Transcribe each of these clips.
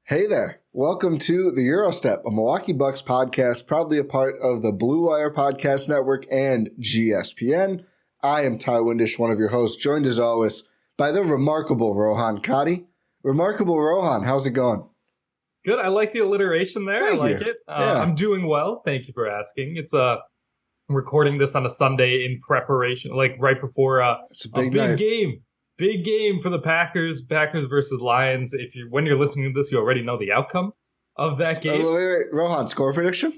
Hey there. Welcome to the Gyro Step, a Milwaukee Bucks podcast, proudly a part of the Blue Wire Podcast Network and GSPN. I am Ty Windisch, one of your hosts, joined as always by the remarkable Rohan Katti. Remarkable Rohan, how's it going? Good. I like the alliteration there. Thank I like you. it. Yeah. I'm doing well. Thank you for asking. I'm recording this on a Sunday in preparation, like right before It's a a big big night. game. Big game for the Packers versus Lions. When you're listening to this, you already know the outcome of that game. Wait. Rohan, score prediction?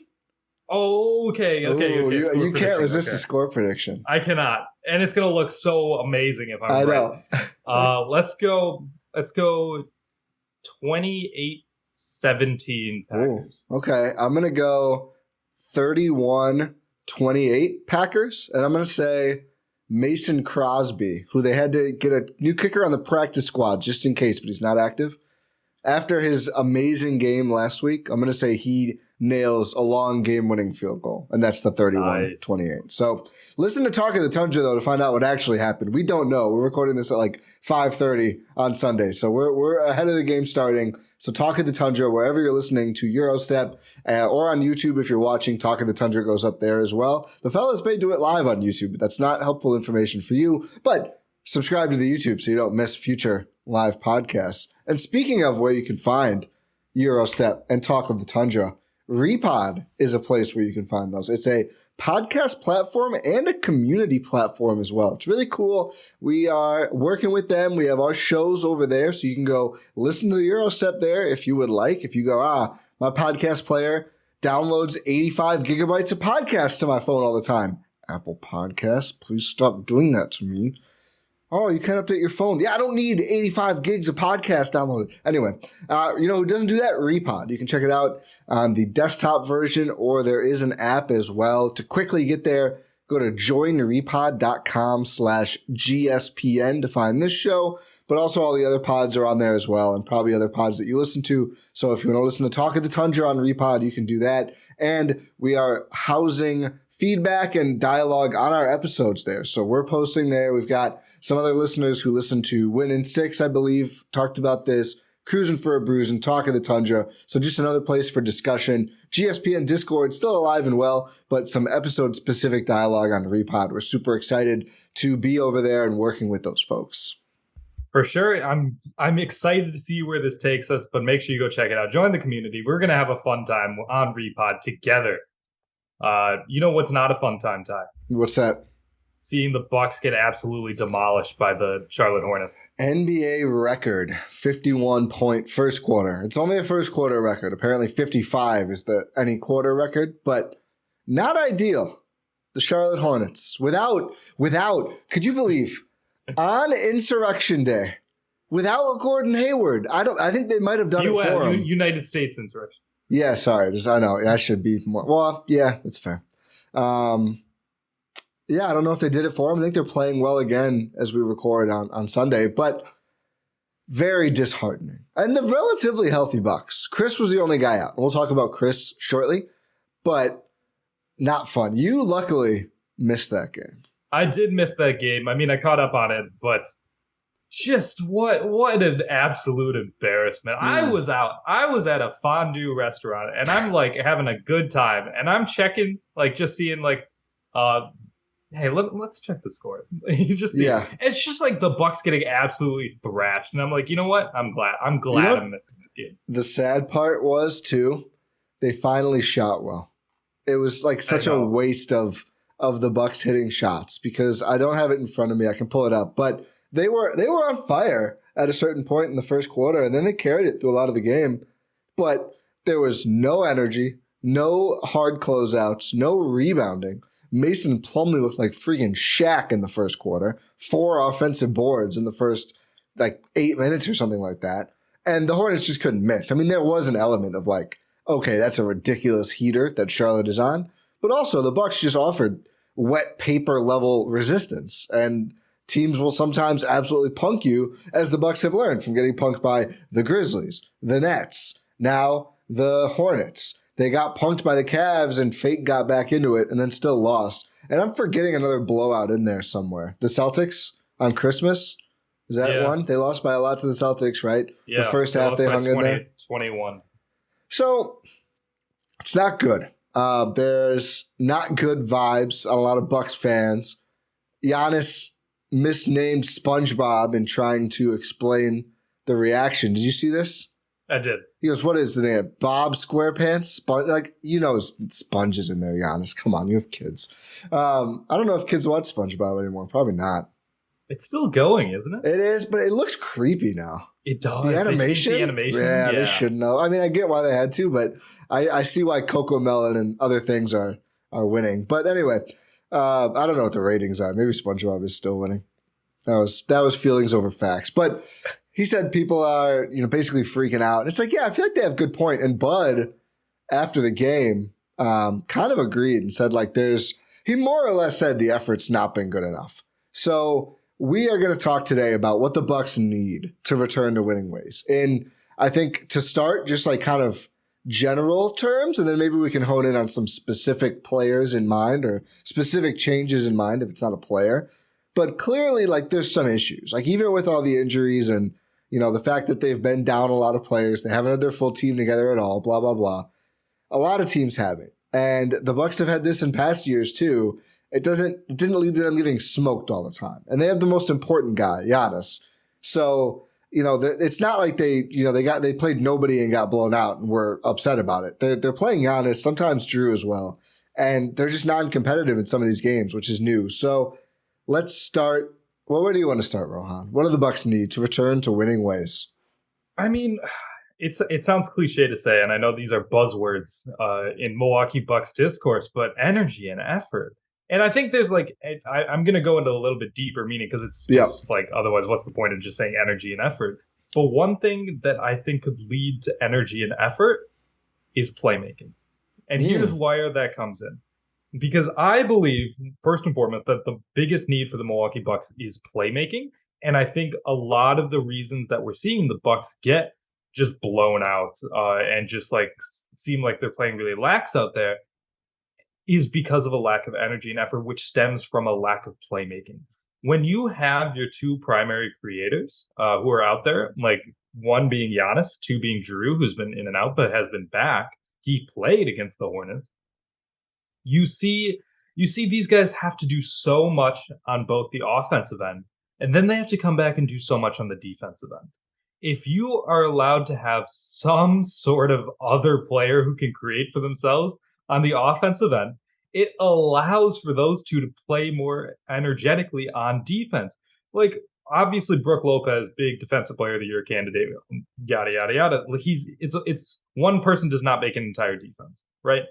Oh, okay. Ooh, Score you can't prediction, resist okay. a score prediction. I cannot, and it's gonna look so amazing if I'm I right. know. Let's go 28-17 Packers. Ooh, okay, I'm going to go 31-28 Packers, and I'm going to say Mason Crosby, who they had to get a new kicker on the practice squad just in case, but he's not active. After his amazing game last week, I'm going to say he nails a long game-winning field goal, and that's the 31-28. Nice. So listen to Talk of the Tundra, though, to find out what actually happened. We don't know. We're recording this at like 5:30 on Sunday, so we're ahead of the game starting. So Talk of the Tundra, wherever you're listening to Gyro Step, or on YouTube if you're watching, Talk of the Tundra goes up there as well. The fellas may do it live on YouTube, but that's not helpful information for you. But subscribe to the YouTube so you don't miss future live podcasts. And speaking of where you can find Gyro Step and Talk of the Tundra, Repod is a place where you can find those. It's a podcast platform and a community platform as well. It's really cool. We are working with them. We have our shows over there, so you can go listen to the Gyro Step there if you would like. If you go, my podcast player downloads 85 gigabytes of podcasts to my phone all the time. Apple Podcasts, please stop doing that to me. Oh, you can't update your phone. Yeah, I don't need 85 gigs of podcast downloaded. Anyway, who doesn't do that? Repod. You can check it out on the desktop version, or there is an app as well. To quickly get there, go to joinrepod.com/GSPN to find this show, but also all the other pods are on there as well, and probably other pods that you listen to. So if you want to listen to Talk of the Tundra on Repod, you can do that. And we are housing feedback and dialogue on our episodes there. So we're posting there. We've got some other listeners who listen to Win in 6, I believe, talked about this, Cruising for a Bruise, and Talk of the Tundra. So just another place for discussion. GSPN Discord still alive and well, but some episode-specific dialogue on Repod. We're super excited to be over there and working with those folks. For sure. I'm excited to see where this takes us, but make sure you go check it out. Join the community. We're going to have a fun time on Repod together. You know what's not a fun time, Ty? What's that? Seeing the Bucks get absolutely demolished by the Charlotte Hornets. NBA record, 51-point first quarter. It's only a first quarter record. Apparently 55 is the any quarter record, but not ideal. The Charlotte Hornets, without, could you believe, on Insurrection Day, without Gordon Hayward, I think they might have done it for him. United States Insurrection. Yeah, sorry. I know. I should be more. Well, yeah, that's fair. Yeah, I don't know if they did it for him. I think they're playing well again as we record on Sunday, but very disheartening. And the relatively healthy Bucks. Khris was the only guy out. We'll talk about Khris shortly, but not fun. You luckily missed that game. I did miss that game. I mean, I caught up on it, but just what an absolute embarrassment. I was out. I was at a fondue restaurant, and I'm like having a good time, and I'm checking, like just seeing like, hey, let's check the score. You just see it's just like the Bucks getting absolutely thrashed, and I'm like, you know what? I'm glad I'm missing this game. The sad part was too, they finally shot well. It was like such a waste of the Bucks hitting shots, because I don't have it in front of me. I can pull it up, but they were on fire at a certain point in the first quarter, and then they carried it through a lot of the game. But there was no energy, no hard closeouts, no rebounding. Mason Plumlee looked like freaking Shaq in the first quarter. 4 offensive boards in the first 8 minutes or something like that. And the Hornets just couldn't miss. I mean, there was an element of okay, that's a ridiculous heater that Charlotte is on. But also the Bucks just offered wet paper level resistance. And teams will sometimes absolutely punk you, as the Bucks have learned from getting punked by the Grizzlies, the Nets, now the Hornets. They got punked by the Cavs, and fate got back into it and then still lost. And I'm forgetting another blowout in there somewhere. The Celtics on Christmas, Is that one? They lost by a lot to the Celtics, right? Yeah. The first half they hung 20, in there. 21. So it's not good. There's not good vibes on a lot of Bucks fans. Giannis misnamed SpongeBob in trying to explain the reaction. Did you see this? I did. He goes, what is the name? Bob SquarePants? Sponges in there, Giannis. Come on, you have kids. I don't know if kids watch SpongeBob anymore. Probably not. It's still going, isn't it? It is, but it looks creepy now. It does. The animation? Yeah, they should know. I mean, I get why they had to, but I see why Coco Melon and other things are winning. But anyway, I don't know what the ratings are. Maybe SpongeBob is still winning. That was feelings over facts. But he said people are, basically freaking out. And it's like, yeah, I feel like they have a good point. And Bud, after the game, kind of agreed and said, like, he more or less said the effort's not been good enough. So we are going to talk today about what the Bucks need to return to winning ways. And I think to start, just like kind of general terms, and then maybe we can hone in on some specific players in mind or specific changes in mind if it's not a player. But clearly, like, there's some issues. Like, even with all the injuries and, the fact that they've been down a lot of players, they haven't had their full team together at all, blah, blah, blah. A lot of teams haven't. And the Bucks have had this in past years too. It didn't lead to them getting smoked all the time. And they have the most important guy, Giannis. So, it's not like they played nobody and got blown out and were upset about it. They're playing Giannis, sometimes Jrue as well. And they're just non-competitive in some of these games, which is new. So let's start. Well, where do you want to start, Rohan? What do the Bucks need to return to winning ways? I mean, it sounds cliche to say, and I know these are buzzwords in Milwaukee Bucks discourse, but energy and effort. And I think there's I'm going to go into a little bit deeper meaning because it's just otherwise, what's the point of just saying energy and effort? But one thing that I think could lead to energy and effort is playmaking. And here's where that comes in. Because I believe, first and foremost, that the biggest need for the Milwaukee Bucks is playmaking. And I think a lot of the reasons that we're seeing the Bucks get just blown out and just seem like they're playing really lax out there is because of a lack of energy and effort, which stems from a lack of playmaking. When you have your two primary creators who are out there, like one being Giannis, two being Jrue, who's been in and out but has been back, he played against the Hornets. You see these guys have to do so much on both the offensive end, and then they have to come back and do so much on the defensive end. If you are allowed to have some sort of other player who can create for themselves on the offensive end, it allows for those two to play more energetically on defense. Like, obviously, Brook Lopez, big defensive player of the year candidate, yada, yada, yada. It's one person does not make an entire defense, right?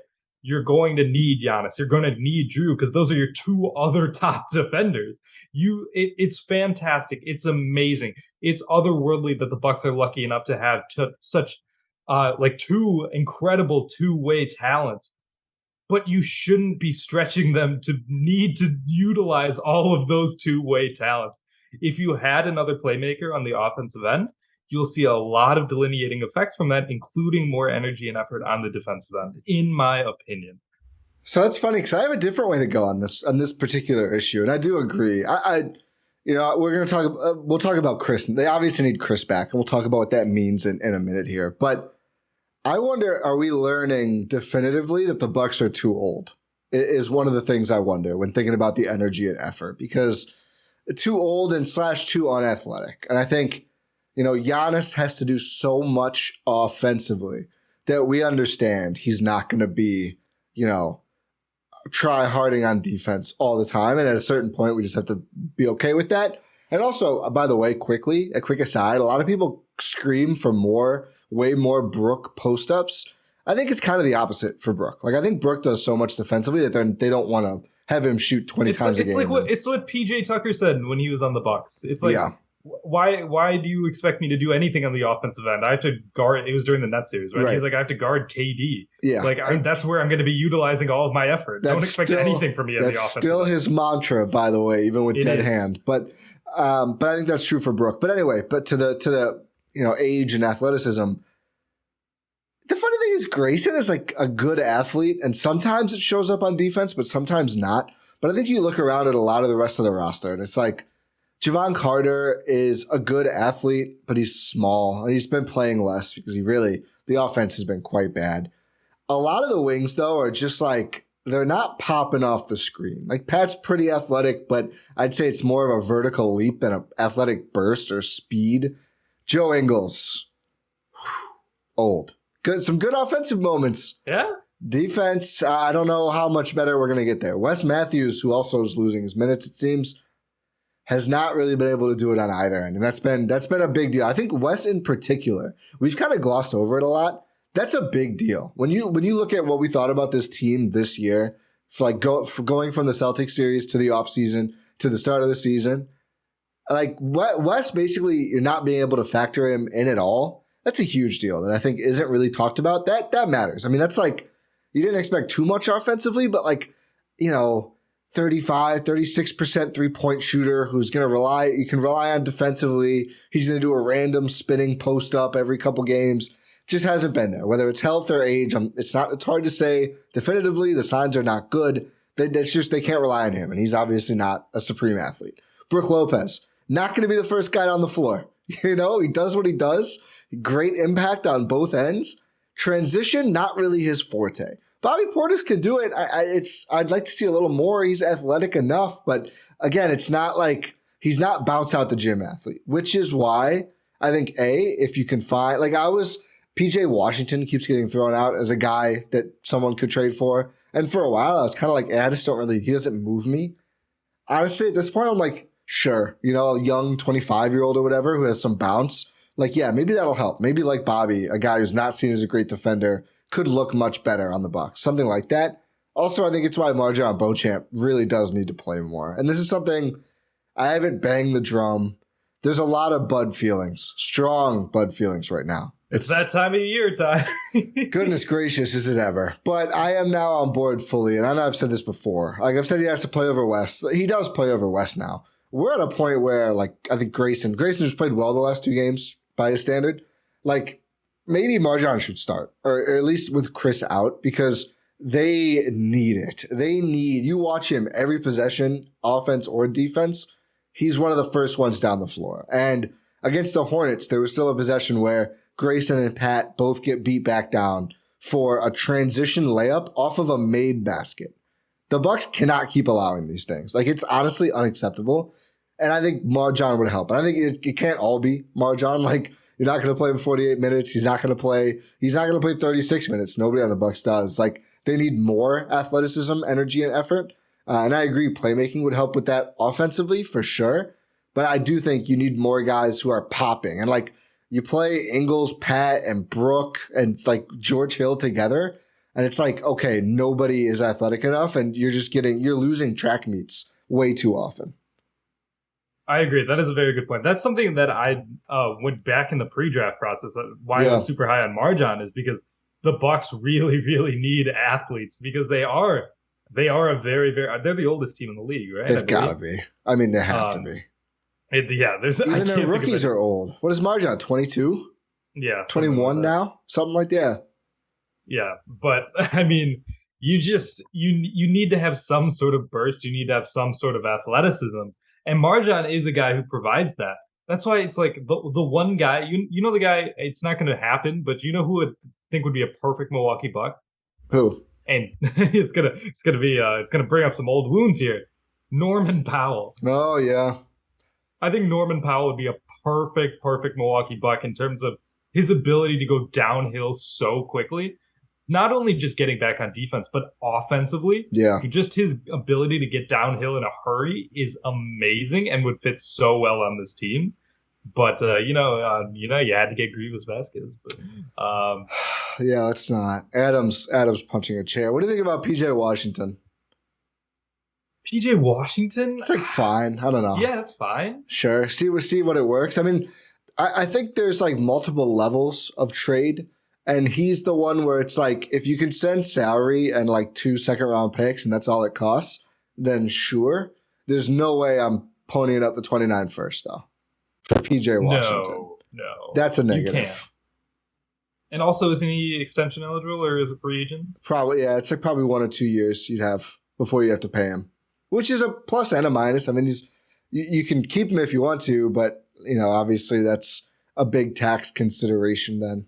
You're going to need Giannis. You're going to need Jrue because those are your two other top defenders. It's fantastic. It's amazing. It's otherworldly that the Bucks are lucky enough to have such two incredible two-way talents. But you shouldn't be stretching them to need to utilize all of those two-way talents. If you had another playmaker on the offensive end, you'll see a lot of delineating effects from that, including more energy and effort on the defensive end, in my opinion. So that's funny because I have a different way to go on this particular issue, and I do agree. We're going to we'll talk about Khris. They obviously need Khris back, and we'll talk about what that means in a minute here. But I wonder, are we learning definitively that the Bucks are too old? Is one of the things I wonder when thinking about the energy and effort, because too old and / too unathletic. And I think, Giannis has to do so much offensively that we understand he's not going to be, try harding on defense all the time. And at a certain point, we just have to be okay with that. And also, by the way, quickly, a quick aside, a lot of people scream for way more Brook post-ups. I think it's kind of the opposite for Brook. Like, I think Brook does so much defensively that they don't want to have him shoot 20 times a game. It's what PJ Tucker said when he was on the Bucks. It's like, why do you expect me to do anything on the offensive end? I have to guard. It was during the Nets series, right? He's like, I have to guard KD. Yeah, that's where I'm going to be utilizing all of my effort. Don't expect anything from me on the offensive end. That's still his mantra, by the way, even with dead hand. But I think that's true for Brook. But anyway, to the age and athleticism. The funny thing is, Grayson is like a good athlete, and sometimes it shows up on defense, but sometimes not. But I think you look around at a lot of the rest of the roster, and it's like Javon Carter is a good athlete, but he's small. And he's been playing less because the offense has been quite bad. A lot of the wings, though, are just like, they're not popping off the screen. Like, Pat's pretty athletic, but I'd say it's more of a vertical leap than an athletic burst or speed. Joe Ingles, old. Good, some good offensive moments. Yeah. Defense, I don't know how much better we're going to get there. Wes Matthews, who also is losing his minutes, it seems, has not really been able to do it on either end. And that's been a big deal. I think Wes in particular, we've kind of glossed over it a lot. That's a big deal. When you look at what we thought about this team this year, for going from the Celtics series to the offseason to the start of the season, like Wes basically, you're not being able to factor him in at all. That's a huge deal that I think isn't really talked about. That matters. I mean, that's like, you didn't expect too much offensively, but 35, 36% three-point shooter who's going to you can rely on defensively. He's going to do a random spinning post up every couple games. Just hasn't been there. Whether it's health or age, it's hard to say definitively. The signs are not good. They can't rely on him, and he's obviously not a supreme athlete. Brook Lopez, not going to be the first guy on the floor. He does what he does. Great impact on both ends. Transition, not really his forte. Bobby Portis can do it. I'd like to see a little more. He's athletic enough, but again, it's not like he's not bounce out the gym athlete, which is why I think if you can find, PJ Washington keeps getting thrown out as a guy that someone could trade for. And for a while, I was kind of like, he doesn't move me. Honestly, at this point, I'm like, sure, a young 25-year-old or whatever who has some bounce. Maybe that'll help. Maybe like Bobby, a guy who's not seen as a great defender, could look much better on the Bucks. Something like that. Also, I think it's why MarJon Beauchamp really does need to play more. And this is something I haven't banged the drum. There's a lot of Bud feelings, strong Bud feelings right now. It's that time of year, Ty. Goodness gracious, is it ever. But I am now on board fully, and I know I've said this before. I've said he has to play over West. He does play over West now. We're at a point where, I think Grayson just played well the last two games by his standard. Maybe MarJon should start, or at least with Khris out, because they need it. You watch him every possession, offense or defense, he's one of the first ones down the floor. And against the Hornets, there was still a possession where Grayson and Pat both get beat back down for a transition layup off of a made basket. The Bucks cannot keep allowing these things. It's honestly unacceptable. And I think MarJon would help. And I think it can't all be MarJon. You're not going to play him 48 minutes. He's not going to play 36 minutes. Nobody on the Bucks does. They need more athleticism, energy, and effort. And I agree, playmaking would help with that offensively for sure. But I do think you need more guys who are popping. And you play Ingles, Pat, and Brook, and George Hill together. And it's okay, nobody is athletic enough. And you're losing track meets way too often. I agree. That is a very good point. That's something that I went back in the pre-draft process. Why I was super high on MarJon is because the Bucks really, really need athletes because they are a very, very, they're the oldest team in the league, right? They've got to be. I mean, they have to be. There's even their rookies are old. What is MarJon? 22? Yeah, 21 now, something like that. Yeah, but I mean, you need to have some sort of burst. You need to have some sort of athleticism. And MarJon is a guy who provides that. That's why it's the one guy, the guy, it's not going to happen, but you know who would think would be a perfect Milwaukee Buck? Who? And it's gonna bring up some old wounds here. Norman Powell. Oh yeah. I think Norman Powell would be a perfect Milwaukee Buck in terms of his ability to go downhill so quickly. Not only just getting back on defense, but offensively. Yeah. Just his ability to get downhill in a hurry is amazing and would fit so well on this team. But, you had to get Grievous Vasquez. But, yeah, let's not. Adam's punching a chair. What do you think about PJ Washington? PJ Washington? It's fine. I don't know. Yeah, that's fine. Sure. See what it works. I mean, I think there's multiple levels of trade. And he's the one where it's if you can send salary and 2 second-round picks and that's all it costs, then sure. There's no way I'm ponying up the 29 first, though, for PJ Washington. No. That's a negative. You can't. And also, isn't he extension eligible or is it free agent? Probably, yeah. It's probably 1 or 2 years you'd have before you have to pay him, which is a plus and a minus. I mean, you can keep him if you want to, but obviously that's a big tax consideration then.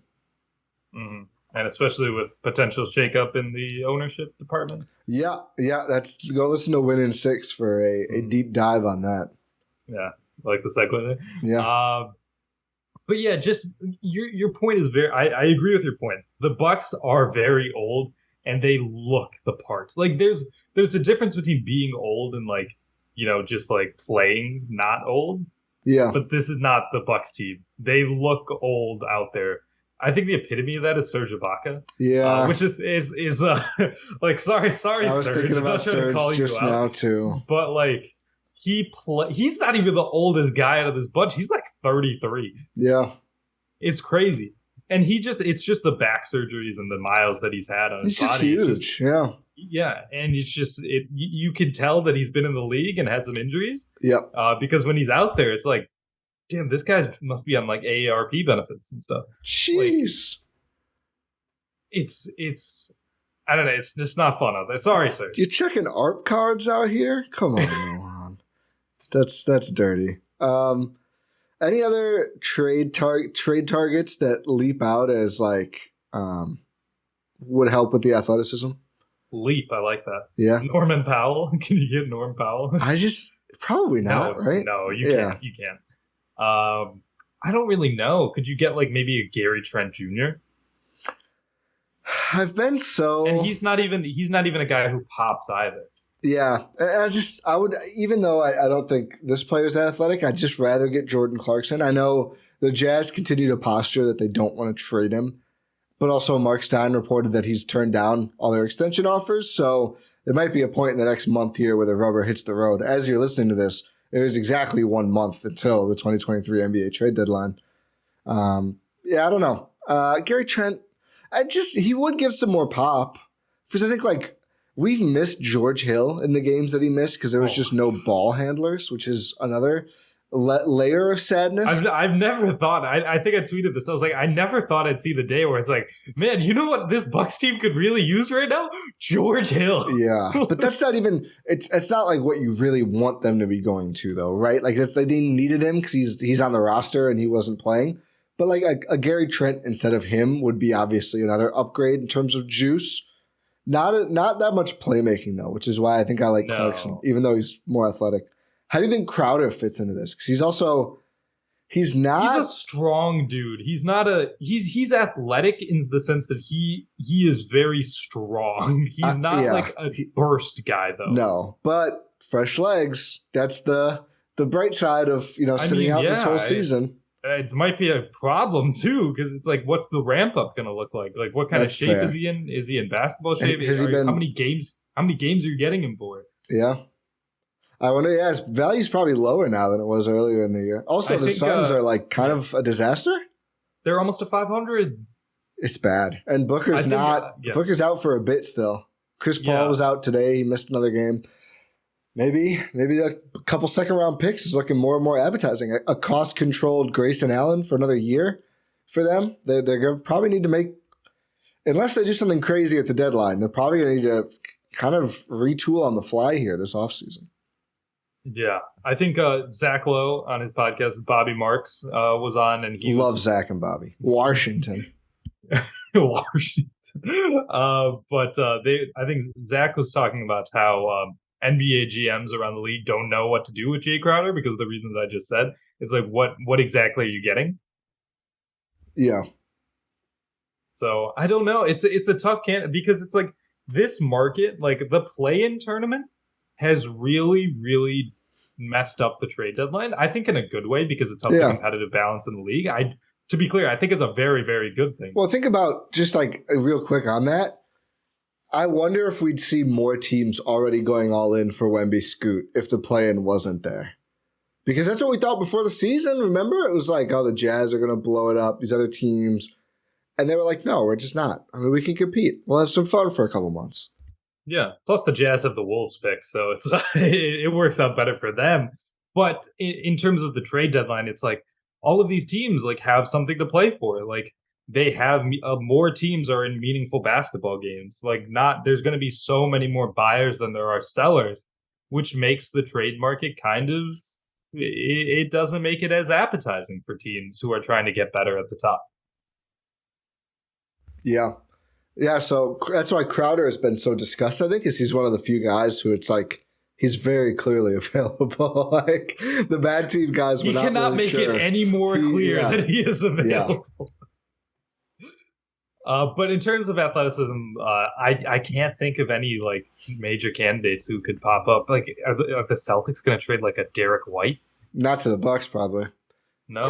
Mm-hmm. And especially with potential shakeup in the ownership department. Yeah. That's go listen to Win in 6 for a deep dive on that. Yeah, I like the segue there. Yeah. But yeah, just your point is I agree with your point. The Bucks are very old and they look the part. Like there's a difference between being old and like, just like playing not old. Yeah. But this is not the Bucks team. They look old out there. I think the epitome of that is Serge Ibaka. Yeah. Which is like sorry, I was Serge. thinking about Serge just now too. But like he's not even the oldest guy out of this bunch. He's like 33. Yeah. It's crazy. And it's just the back surgeries and the miles that he's had on his body. He's just huge. Yeah. Yeah, and it's just you can tell that he's been in the league and had some injuries. Yep. Because when he's out there, it's like, damn, this guy must be on like AARP benefits and stuff. Jeez. Like, it's I don't know. It's just not fun out there. Sorry, sir. You checking ARP cards out here? Come on, Rohan. That's dirty. Any other trade targets that leap out as like would help with the athleticism? Leap, I like that. Yeah. Norman Powell. Can you get Norm Powell? Probably not, right? No, you can't. You can't. I don't really know. Could you get like maybe a Gary Trent Jr.? I've been so, and he's not even a guy who pops either. Yeah, I would, even though I don't think this player's that athletic, I'd just rather get Jordan Clarkson. I know the Jazz continue to posture that they don't want to trade him, but also Mark Stein reported that he's turned down all their extension offers. So there might be a point in the next month here where the rubber hits the road. As you're listening to this, it is exactly 1 month until the 2023 NBA trade deadline. Yeah, I don't know. Gary Trent, he would give some more pop because I think like we've missed George Hill in the games that he missed because there was just no ball handlers, which is another layer of sadness. I've never thought. I think I tweeted this. I was like, I never thought I'd see the day where it's like, man, you know what this Bucks team could really use right now? George Hill. Yeah, but that's not even. It's not like what you really want them to be going to, though, right? Like they needed him because he's on the roster and he wasn't playing. But like a Gary Trent instead of him would be obviously another upgrade in terms of juice. Not that much playmaking though, which is why I think I like Clarkson, even though he's more athletic. How do you think Crowder fits into this? Because he's a strong dude. He's athletic in the sense that he is very strong. He's not like a burst guy though. No, but fresh legs. That's the bright side of sitting out this whole season. It might be a problem too, because it's like, what's the ramp up going to look like? Like, what kind of shape is he in? Is he in basketball shape? How many games are you getting him for? Yeah. I wonder, his value's probably lower now than it was earlier in the year. Also, the Suns are like kind of a disaster. They're almost a 500. It's bad. And Booker's Booker's out for a bit still. Chris Paul was out today. He missed another game. Maybe a couple second-round picks is looking more and more appetizing. A cost-controlled Grayson Allen for another year for them. They're going to probably need to make, unless they do something crazy at the deadline, they're probably going to need to kind of retool on the fly here this offseason. Yeah, I think Zach Lowe on his podcast with Bobby Marks was on, and he loves Zach and Bobby. Washington. Washington. I think Zach was talking about how NBA GMs around the league don't know what to do with Jay Crowder because of the reasons I just said. It's like, what exactly are you getting? Yeah. So I don't know. It's a tough because it's like this market, like the play-in tournament, has really, really messed up the trade deadline. I think in a good way because it's helped the competitive balance in the league. To be clear, I think it's a very, very good thing. Well, think about just like real quick on that. I wonder if we'd see more teams already going all in for Wemby Scoot if the play-in wasn't there. Because that's what we thought before the season. Remember? It was like, the Jazz are going to blow it up, these other teams. And they were like, no, we're just not. I mean, we can compete. We'll have some fun for a couple months. Yeah. Plus the Jazz have the Wolves pick, so it works out better for them. But in terms of the trade deadline, it's like all of these teams like have something to play for. Like they have more teams are in meaningful basketball games. Like there's going to be so many more buyers than there are sellers, which makes the trade market kind of it doesn't make it as appetizing for teams who are trying to get better at the top. Yeah. Yeah, so that's why Crowder has been so discussed, I think, is he's one of the few guys who it's like he's very clearly available. Like the bad team guys were not really cannot make sure. it any more clear that he is available. Yeah. But in terms of athleticism, I can't think of any like major candidates who could pop up. Like, are the Celtics going to trade like a Derek White? Not to the Bucks, probably. No. I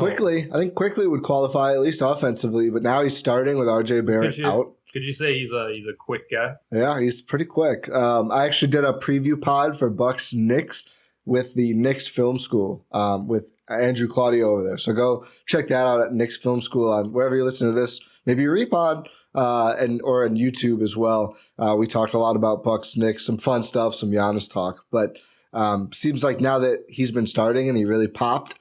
think Quickly would qualify at least offensively, but now he's starting with RJ Barrett out. Could you say he's a quick guy? Yeah, he's pretty quick. I actually did a preview pod for Bucks Knicks with the Knicks Film School with Andrew Claudio over there. So go check that out at Knicks Film School on wherever you listen to this. Maybe your repod or on YouTube as well. We talked a lot about Bucks Knicks, some fun stuff, some Giannis talk. But seems like now that he's been starting and he really popped,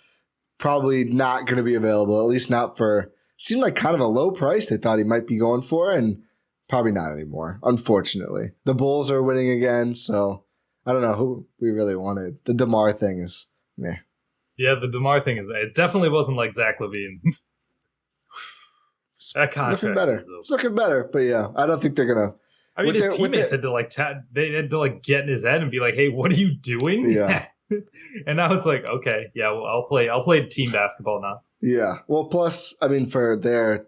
probably not going to be available, at least not for. Seemed like kind of a low price they thought he might be going for, and probably not anymore, unfortunately. The Bulls are winning again, so I don't know who we really wanted. The DeMar thing is meh. Yeah, the DeMar thing it definitely wasn't like Zach LaVine. That contract looking better. It's looking better, but yeah, I don't think they're gonna. I mean, his teammates had to like they had to like get in his head and be like, "Hey, what are you doing?" Yeah. And now it's like, okay, yeah, well, I'll play team basketball now. Yeah. Well, plus, I mean, for their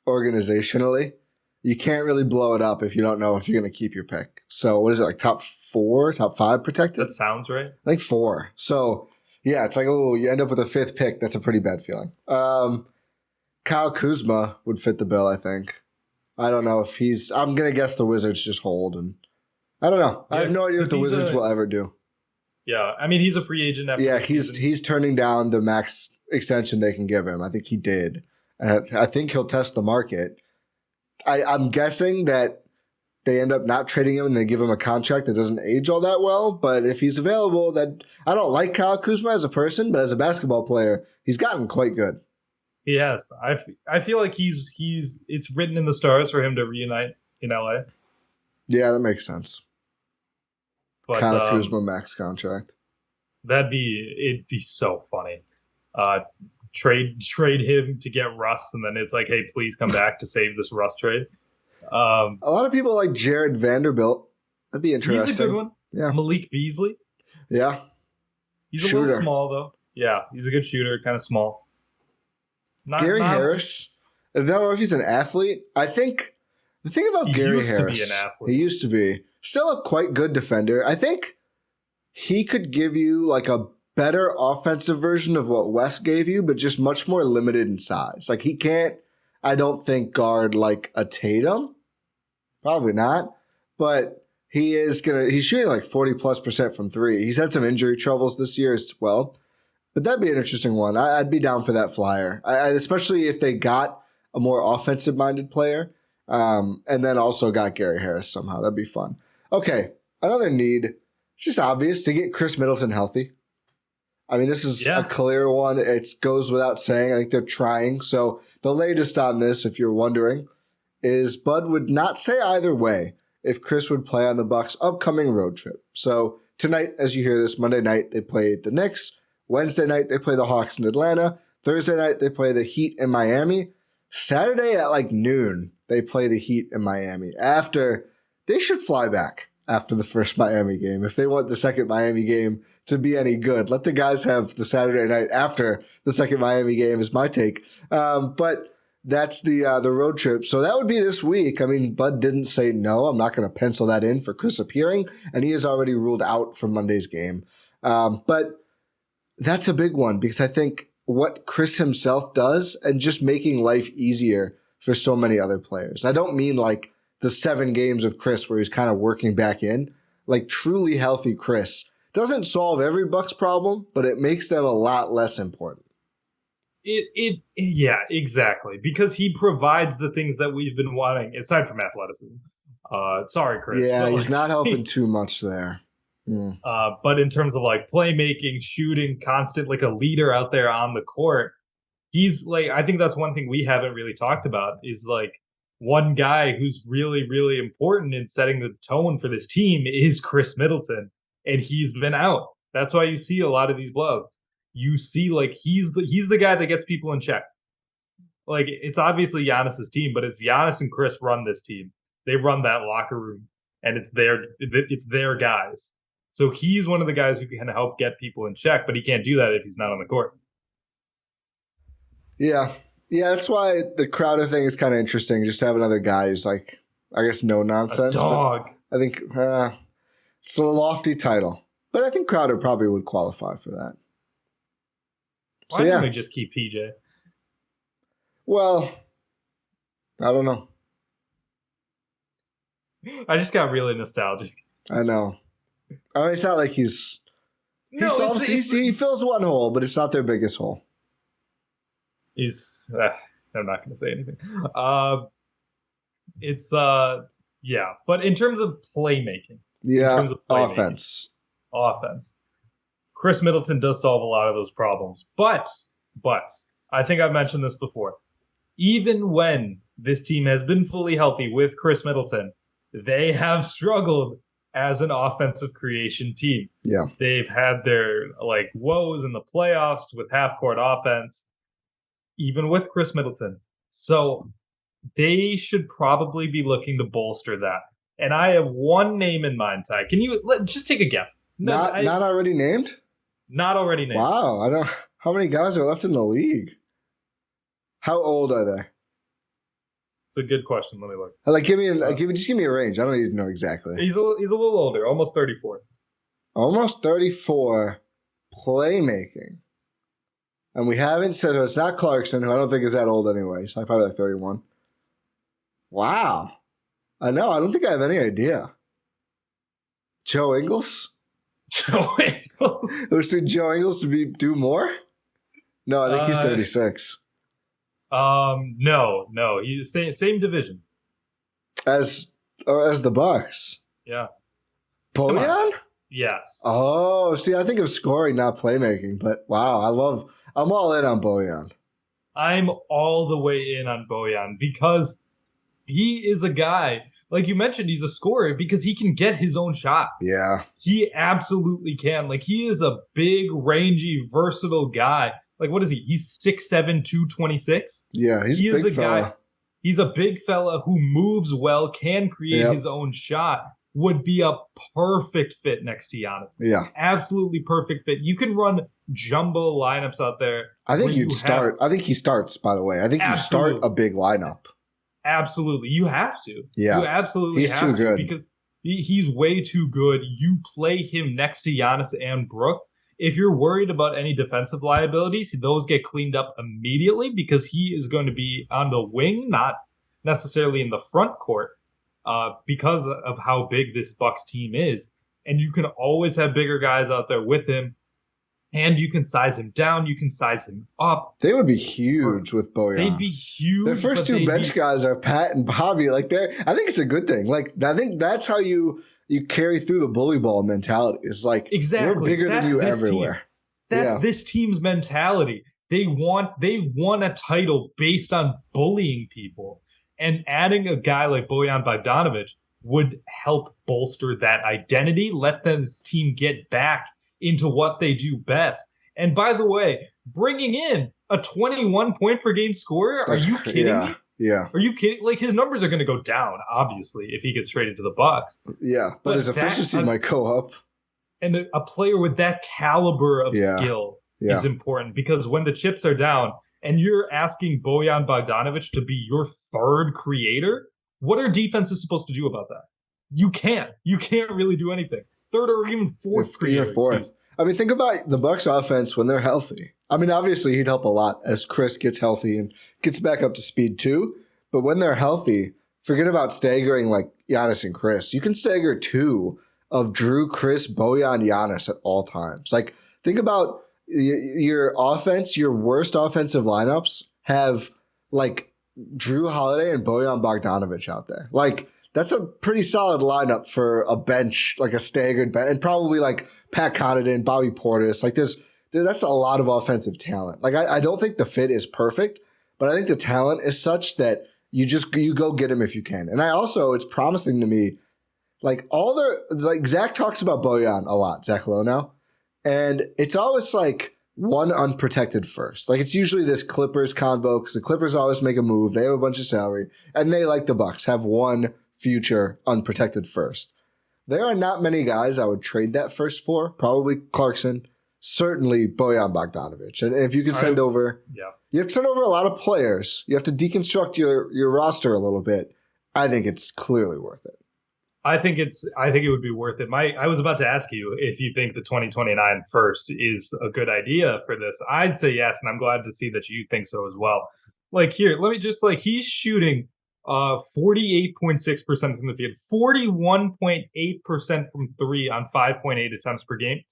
organizationally, you can't really blow it up if you don't know if you're going to keep your pick. So what is it, like top 4, top 5 protected? That sounds right. I think 4. So yeah, it's like, oh, you end up with a 5th pick. That's a pretty bad feeling. Kyle Kuzma would fit the bill, I think. I don't know if I'm going to guess the Wizards just hold. And I don't know. Yeah, I have no idea what the Wizards will ever do. Yeah, I mean, he's a free agent. Yeah, he's turning down the max extension they can give him. I think he did. And I think he'll test the market. I'm guessing that they end up not trading him and they give him a contract that doesn't age all that well. But if he's available, that I don't like Kyle Kuzma as a person, but as a basketball player, he's gotten quite good. He has. I feel like it's written in the stars for him to reunite in LA. Yeah, that makes sense. But, Kyle Kuzma max contract. It'd be so funny. Trade him to get Russ, and then it's like, hey, please come back to save this Russ trade. A lot of people like Jared Vanderbilt. That'd be interesting. He's a good one. Yeah. Malik Beasley. Yeah. He's a little small though. Yeah, he's a good shooter, kind of small. Gary Harris. I don't know if he's an athlete. I think the thing about Gary Harris, he used to be an athlete. He used to be. Still a quite good defender. I think he could give you like a better offensive version of what Wes gave you, but just much more limited in size. Like he can't, I don't think, guard like a Tatum. Probably not. But he's shooting like 40+% from 3. He's had some injury troubles this year as well. But that'd be an interesting one. I'd be down for that flyer, especially if they got a more offensive-minded player and then also got Gary Harris somehow. That'd be fun. Okay, another need, just obvious, to get Khris Middleton healthy. I mean, this is a clear one. It goes without saying. I think they're trying. So the latest on this, if you're wondering, is Bud would not say either way if Khris would play on the Bucks' upcoming road trip. So tonight, as you hear this, Monday night, they play the Knicks. Wednesday night, they play the Hawks in Atlanta. Thursday night, they play the Heat in Miami. Saturday at like noon, they play the Heat in Miami. They should fly back after the first Miami game. If they want the second Miami game to be any good, let the guys have the Saturday night after the second Miami game is my take. But that's the road trip. So that would be this week. I mean, Bud didn't say no. I'm not going to pencil that in for Khris appearing, and he is already ruled out from Monday's game. But that's a big one because I think what Khris himself does and just making life easier for so many other players. I don't mean like the 7 games of Khris where he's kind of working back in. Like truly healthy Khris doesn't solve every Bucks problem, but it makes them a lot less important. Yeah, exactly. Because he provides the things that we've been wanting aside from athleticism. Sorry, Khris. Yeah, he's not helping too much there. But in terms of like playmaking, shooting, constant, like a leader out there on the court, he's like, I think that's one thing we haven't really talked about is like one guy who's really, really important in setting the tone for this team is Khris Middleton. And he's been out. That's why you see a lot of these blowouts. you see like he's the guy that gets people in check. Like it's obviously Giannis's team, but it's Giannis and Khris run this team. They run that locker room, and it's their guys. So he's one of the guys who can help get people in check, but he can't do that if he's not on the court. Yeah. Yeah, that's why the Crowder thing is kind of interesting. Just to have another guy who's like, I guess, no nonsense. A dog. But I think it's a lofty title. But I think Crowder probably would qualify for that. Why don't we just keep PJ? Well, I don't know. I just got really nostalgic. I know. I mean, it's not like he fills one hole, but it's not their biggest hole. I'm not going to say anything. Yeah. But in terms of playmaking. Yeah, in terms of offense. Khris Middleton does solve a lot of those problems. But, I think I've mentioned this before. Even when this team has been fully healthy with Khris Middleton, they have struggled as an offensive creation team. Yeah. They've had their like woes in the playoffs with half-court offense, even with Khris Middleton. So they should probably be looking to bolster that. And I have one name in mind, Ty. Can you just take a guess? Not already named? Not already named. Wow. How many guys are left in the league? How old are they? It's a good question. Let me look. Just give me a range. I don't even know exactly. He's a little older, almost 34. Almost 34 playmaking. And we haven't said, so it's not Clarkson, who I don't think is that old anyway. He's probably like 31. Wow. I know. I don't think I have any idea. Joe Ingles? Joe Ingles? Did Joe Ingles do more? No, I think he's 36. No. He's same division. As the Bucks? Yeah. Bojan? Yes. Oh, see, I think of scoring, not playmaking. But wow, I'm all in on Bojan. I'm all the way in on Bojan because he is a guy, like you mentioned, he's a scorer because he can get his own shot. Yeah. He absolutely can. Like, he is a big, rangy, versatile guy. Like, what is he? He's 6'7", 226? Yeah, he's a big fella. Guy. He's a big fella who moves well, can create his own shot, would be a perfect fit next to Giannis. Yeah. Absolutely perfect fit. You can run jumbo lineups out there. I think I think he starts, by the way. I think you start a big lineup. Absolutely. You have to. Yeah. You absolutely he's have too to. Good. Because he's way too good. You play him next to Giannis and Brook. If you're worried about any defensive liabilities, those get cleaned up immediately because he is going to be on the wing, not necessarily in the front court, because of how big this Bucks team is. And you can always have bigger guys out there with him. And you can size him down. You can size him up. They would be huge with Bojan. They'd be huge. Their first two bench guys are Pat and Bobby. I think it's a good thing. Like, I think that's how you carry through the bully ball mentality. It's like, exactly. We're bigger than you everywhere. Team. That's this team's mentality. They won a title based on bullying people. And adding a guy like Bojan Bogdanovic would help bolster that identity, let this team get back into what they do best. And by the way, bringing in a 21 point per game scorer, are you kidding me? Yeah. Are you kidding? Like, his numbers are going to go down, obviously, if he gets traded to the Bucks. Yeah, but his efficiency might go up. And a player with that caliber of skill is important because when the chips are down and you're asking Bojan Bogdanovic to be your third creator, what are defenses supposed to do about that? You can't. You can't really do anything. Third or even fourth creator. Fourth. I mean, think about the Bucks offense when they're healthy. I mean, obviously he'd help a lot as Khris gets healthy and gets back up to speed too. But when they're healthy, forget about staggering like Giannis and Khris. You can stagger two of Jrue, Khris, Bojan, Giannis at all times. Like, think about your offense. Your worst offensive lineups have like Jrue Holiday and Bojan Bogdanovic out there. Like, that's a pretty solid lineup for a bench, like a staggered bench, and probably like Pat Connaughton, Bobby Portis. Like, that's a lot of offensive talent. Like, I don't think the fit is perfect, but I think the talent is such that you go get him if you can. And it's promising to me, like Zach talks about Bojan a lot, Zach Lowe now, and it's always like one unprotected first. Like it's usually this Clippers convo because the Clippers always make a move. They have a bunch of salary, and they, like the Bucks, have one future unprotected first. There are not many guys I would trade that first for. Probably Clarkson, certainly Bojan Bogdanovic. And if you can send over, you have to send over a lot of players. You have to deconstruct your roster a little bit. I think it's clearly worth it. I think it would be worth it. I was about to ask you if you think the 2029 first is a good idea for this. I'd say yes, and I'm glad to see that you think so as well. Like here, let me just he's shooting 48.6% from the field, 41.8% from three on 5.8 attempts per game,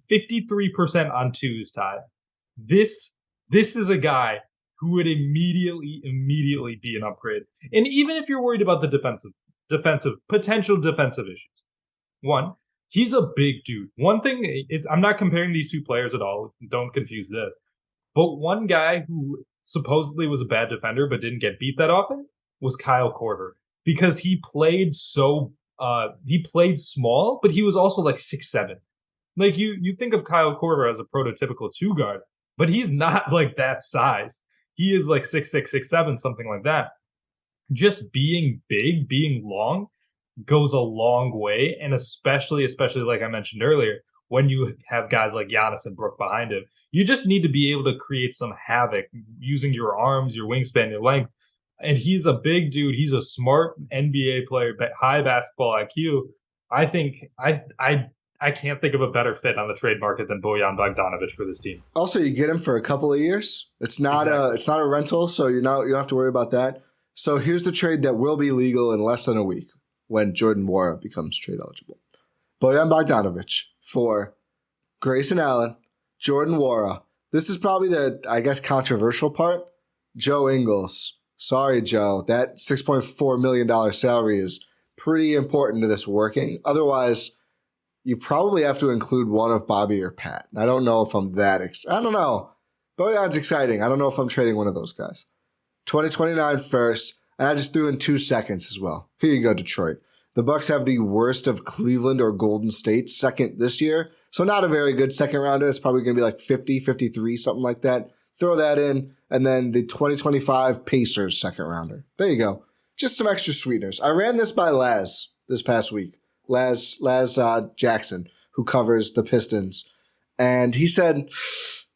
53% on twos, Ty. This is a guy who would immediately be an upgrade. And even if you're worried about the potential defensive issues. One, he's a big dude. One thing, I'm not comparing these two players at all. Don't confuse this. But one guy who supposedly was a bad defender but didn't get beat that often was Kyle Korver. Because he played small, but he was also like 6'7". Like you think of Kyle Korver as a prototypical 2-guard, but he's not like that size. He is like 6'6", 6'7", something like that. Just being big, being long goes a long way. And especially like I mentioned earlier, when you have guys like Giannis and Brook behind him, you just need to be able to create some havoc using your arms, your wingspan, your length. And he's a big dude. He's a smart NBA player, high basketball IQ. I think I can't think of a better fit on the trade market than Bojan Bogdanovic for this team. Also, you get him for a couple of years. It's not a rental, so you don't have to worry about that. So here's the trade that will be legal in less than a week when Jordan Nwora becomes trade eligible. Bojan Bogdanovic for Grayson Allen, Jordan Nwora. This is probably the, I guess, controversial part. Joe Ingles. Sorry, Joe. That $6.4 million salary is pretty important to this working. Otherwise, you probably have to include one of Bobby or Pat. I don't know if I'm that I don't know. Bojan's exciting. I don't know if I'm trading one of those guys. 2029 first, and I just threw in 2 seconds as well. Here you go, Detroit. The Bucks have the worst of Cleveland or Golden State second this year, so not a very good second rounder. It's probably going to be like 50, 53, something like that. Throw that in, and then the 2025 Pacers second rounder. There you go. Just some extra sweeteners. I ran this by Laz this past week. Laz Jackson, who covers the Pistons, and he said,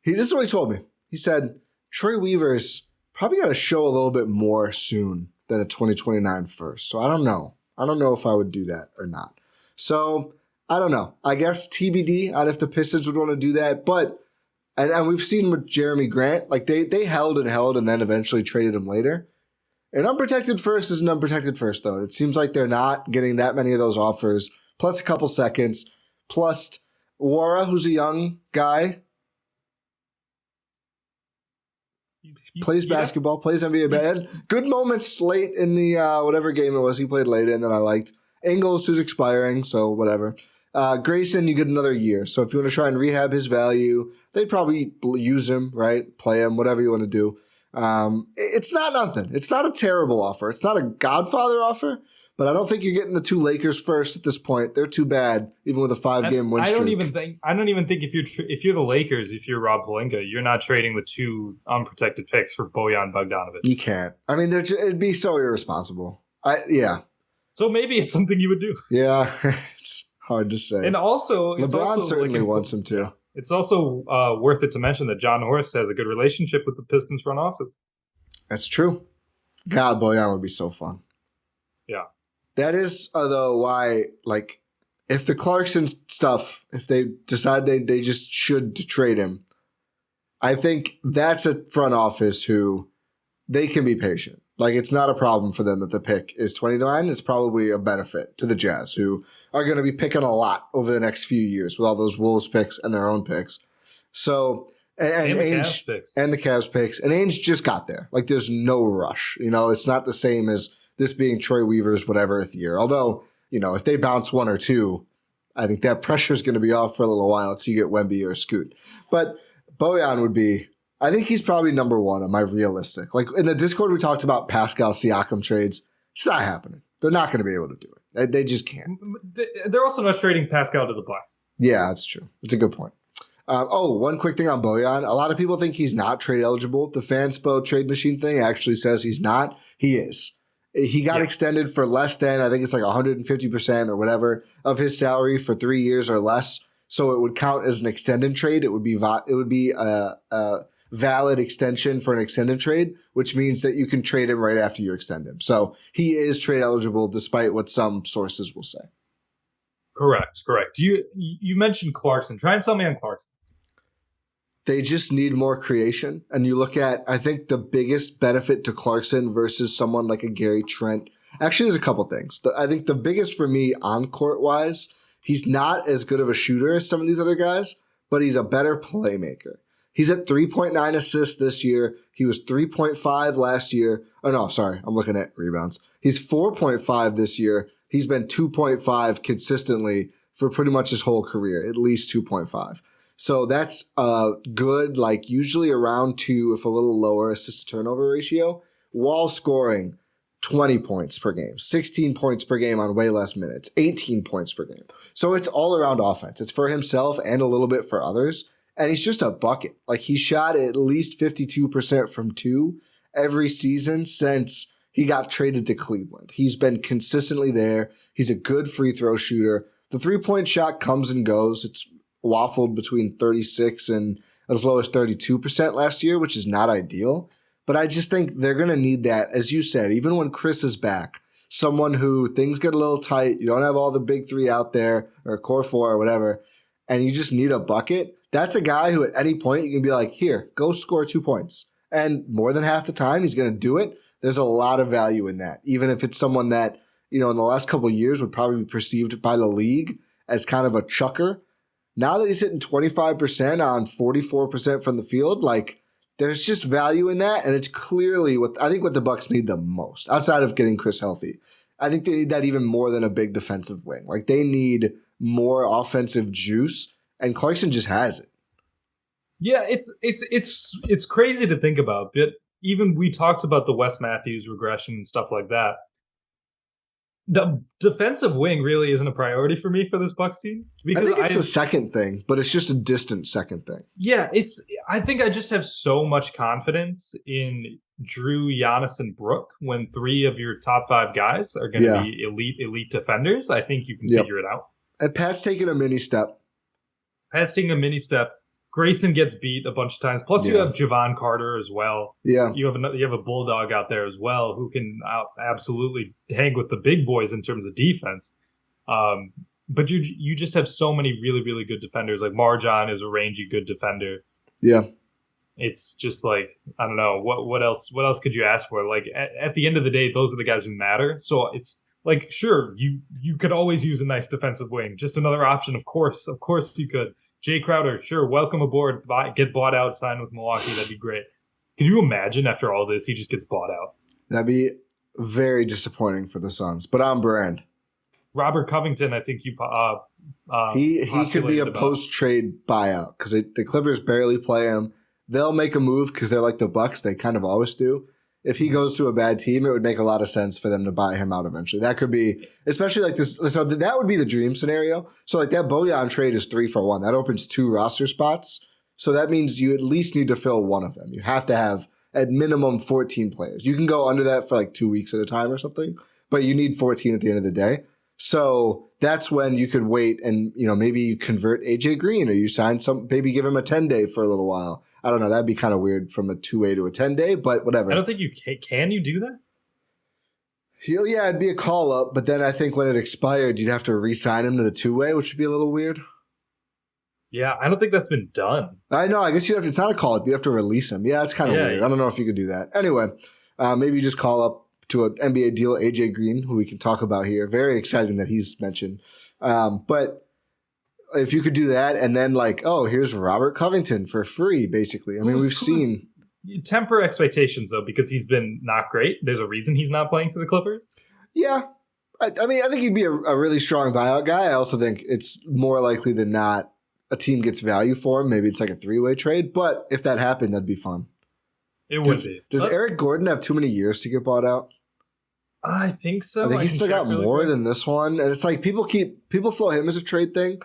this is what he told me. He said, Troy Weaver's probably got to show a little bit more soon than a 2029 first. So I don't know. I don't know if I would do that or not. So I don't know. I guess TBD on if the Pistons would want to do that. But, and we've seen with Jeremy Grant, like they held and then eventually traded him later. An unprotected first is an unprotected first, though. It seems like they're not getting that many of those offers, plus a couple seconds, plus Nwora, who's a young guy. Plays basketball, plays NBA bad. Good moments late in the whatever game it was he played late in that I liked. Ingles, who's expiring, so whatever. Grayson, you get another year. So if you want to try and rehab his value, they'd probably use him, right? Play him, whatever you want to do. It's not nothing. It's not a terrible offer. It's not a Godfather offer, but I don't think you're getting the 2 Lakers first at this point. They're too bad, even with a 5-game win streak. I don't even think if you're the Lakers, if you're Rob Pelinka, you're not trading the 2 unprotected picks for Bojan Bogdanovic. You can't. I mean, it'd be so irresponsible. So maybe it's something you would do. Yeah, it's hard to say. And also, LeBron certainly wants him to. It's also worth it to mention that John Horst has a good relationship with the Pistons front office. That's true. God, Bojan would be so fun. Yeah. That is, though, why, like, if the Clarkson stuff, if they decide they just should trade him, I think that's a front office who they can be patient. Like, it's not a problem for them that the pick is 29. It's probably a benefit to the Jazz, who are going to be picking a lot over the next few years with all those Wolves picks and their own picks. So, and the Cavs picks. And the Cavs picks. And Ainge just got there. Like, there's no rush. You know, it's not the same as this being Troy Weaver's whateverth year. Although, you know, if they bounce 1 or 2, I think that pressure is going to be off for a little while until you get Wemby or Scoot. But Bojan would be, I think he's probably number 1 on my realistic. Like in the Discord, we talked about Pascal Siakam trades. It's not happening. They're not going to be able to do it. They just can't. They're also not trading Pascal to the Bucks. Yeah, that's true. It's a good point. One quick thing on Bojan. A lot of people think he's not trade eligible. The Fanspo trade machine thing actually says he's not. He is. He got extended for less than, I think it's like 150% or whatever of his salary for 3 years or less. So it would count as an extended trade. It would be a valid extension for an extended trade, which means that you can trade him right after you extend him. So he is trade eligible despite what some sources will say. Correct. You mentioned Clarkson. Try and sell me on Clarkson. They just need more creation. And you look at, I think the biggest benefit to Clarkson versus someone like a Gary Trent. Actually, there's a couple things. I think the biggest for me on court wise, he's not as good of a shooter as some of these other guys, but he's a better playmaker. He's at 3.9 assists this year. He was 3.5 last year. Oh, no, sorry. I'm looking at rebounds. He's 4.5 this year. He's been 2.5 consistently for pretty much his whole career, at least 2.5. So that's good, like usually around 2, if a little lower, assist to turnover ratio, while scoring 20 points per game, 16 points per game on way less minutes, 18 points per game. So it's all around offense. It's for himself and a little bit for others. And he's just a bucket. Like he shot at least 52% from 2 every season since he got traded to Cleveland. He's been consistently there. He's a good free throw shooter. The 3-point shot comes and goes. It's waffled between 36 and as low as 32% last year, which is not ideal. But I just think they're going to need that, as you said, even when Khris is back, someone who things get a little tight, you don't have all the big 3 out there or core 4 or whatever, and you just need a bucket. That's a guy who at any point you can be like, here, go score 2 points. And more than half the time he's going to do it. There's a lot of value in that, even if it's someone that, in the last couple of years would probably be perceived by the league as kind of a chucker. Now that he's hitting 25% on 44% from the field, like there's just value in that. And it's clearly what the Bucks need the most outside of getting Khris healthy. I think they need that even more than a big defensive wing. Like they need more offensive juice, and Clarkson just has it. Yeah, it's crazy to think about. But even we talked about the Wes Matthews regression and stuff like that. The defensive wing really isn't a priority for me for this Bucks team. I think it's the second thing, but it's just a distant second thing. Yeah, I think I just have so much confidence in Jrue, Giannis, and Brook when 3 of your top 5 guys are going to be elite defenders. I think you can figure it out. And Pat's taking a mini step. Grayson gets beat a bunch of times. Plus, you have Javon Carter as well. Yeah, you have a bulldog out there as well who can absolutely hang with the big boys in terms of defense. But you just have so many really, really good defenders. Like Marjan is a rangy good defender. Yeah, it's just like I don't know what else could you ask for? Like at the end of the day, those are the guys who matter. So it's like sure you could always use a nice defensive wing. Just another option, of course you could. Jay Crowder, sure, welcome aboard. Get bought out, sign with Milwaukee. That'd be great. Can you imagine after all this, he just gets bought out? That'd be very disappointing for the Suns, but on brand. Robert Covington, I think you he could be a post-trade buyout because the Clippers barely play him. They'll make a move because they're like the Bucks. They kind of always do. If he goes to a bad team, it would make a lot of sense for them to buy him out eventually. That could be, especially like this. So that would be the dream scenario. So like that Bojan trade is 3 for 1. That opens 2 roster spots. So that means you at least need to fill one of them. You have to have at minimum 14 players. You can go under that for like 2 weeks at a time or something, but you need 14 at the end of the day. So that's when you could wait and, maybe you convert AJ Green or you sign maybe give him a 10-day for a little while. I don't know. That'd be kind of weird from a 2-way to a 10-day, but whatever. I don't think you can you do that? Yeah, it'd be a call up, but then I think when it expired, you'd have to re-sign him to the 2-way, which would be a little weird. Yeah, I don't think that's been done. I know. I guess it's not a call up. You have to release him. Yeah, it's kind of weird. I don't know if you could do that. Anyway, maybe you just call up to an NBA deal, AJ Green, who we can talk about here. Very exciting that he's mentioned. But if you could do that and then here's Robert Covington for free, basically. I mean, we've seen. Temper expectations, though, because he's been not great. There's a reason he's not playing for the Clippers. Yeah. I think he'd be a really strong buyout guy. I also think it's more likely than not a team gets value for him. Maybe it's like a 3-way trade. But if that happened, that'd be fun. It would be. Does Eric Gordon have too many years to get bought out? I think so. I think he's still got more than this one. And it's like people flow him as a trade thing.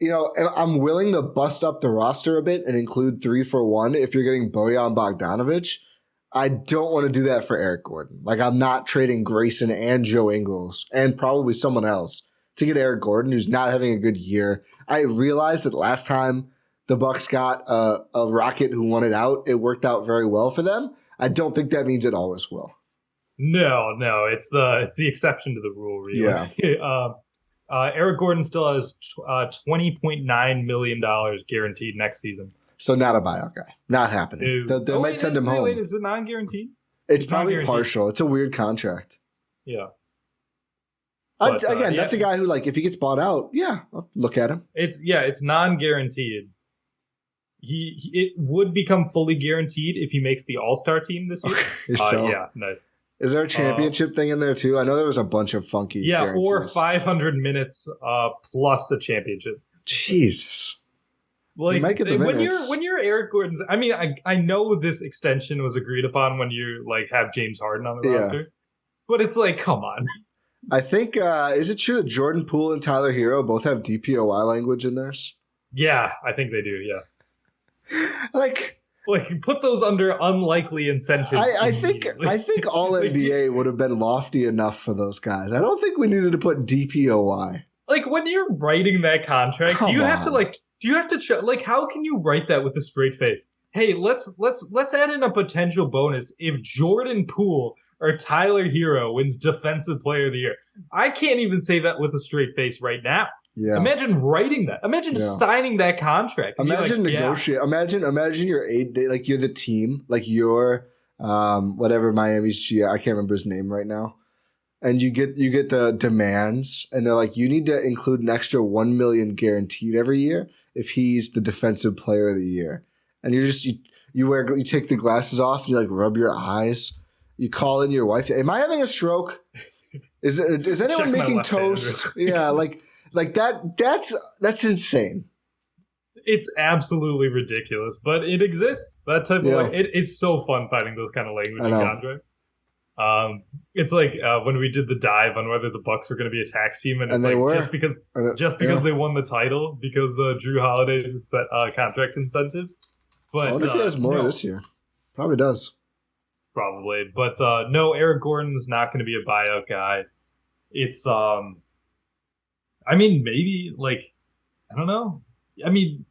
I'm willing to bust up the roster a bit and include 3-for-1 if you're getting Bojan Bogdanovic. I don't want to do that for Eric Gordon. Like, I'm not trading Grayson and Joe Ingles and probably someone else to get Eric Gordon, who's not having a good year. I realized that last time the Bucks got a Rocket who won it out, it worked out very well for them. I don't think that means it always will. No, it's the exception to the rule, really. Yeah. Eric Gordon still has $20.9 million guaranteed next season. So not a buyout guy. Not happening. They might send him home. Wait, is it non-guaranteed? It's probably partial. It's a weird contract. Yeah. Again, that's a guy who, like, if he gets bought out, I'll look at him. It's non-guaranteed. It would become fully guaranteed if he makes the All-Star team this year. Yeah, nice. Is there a championship thing in there too? I know there was a bunch of funky guarantees. Or 500 minutes plus a championship. Jesus. Like, you might get the minutes. When you're Eric Gordon's, I mean, I know this extension was agreed upon when you like have James Harden on the roster, but it's like, come on. I think is it true that Jordan Poole and Tyler Hero both have DPOY language in theirs? Yeah, I think they do. Yeah. Like put those under unlikely incentives. I think all NBA would have been lofty enough for those guys. I don't think we needed to put DPOY. Like, when you're writing that contract, do you have to how can you write that with a straight face? Hey, let's add in a potential bonus if Jordan Poole or Tyler Hero wins Defensive Player of the Year. I can't even say that with a straight face right now. Yeah. Imagine writing that. Imagine signing that contract. Imagine negotiate. Imagine you're you're the team, like you're whatever Miami's GM. I can't remember his name right now. And you get the demands, and they're like, you need to include an extra $1 million guaranteed every year if he's the Defensive Player of the Year. And you take the glasses off, and you like rub your eyes. You call in your wife. Am I having a stroke? Is anyone making toast? Yeah, like that. That's insane. It's absolutely ridiculous, but it exists. That type of it's so fun finding those kind of language in contracts. It's like when we did the dive on whether the Bucks were going to be a tax team, and it's just because they won the title because Jrue Holiday's contract incentives. But I wonder if he has more this year. Probably does. Probably, but no, Eric Gordon's not going to be a buyout guy. It's I mean, maybe I don't know. I mean,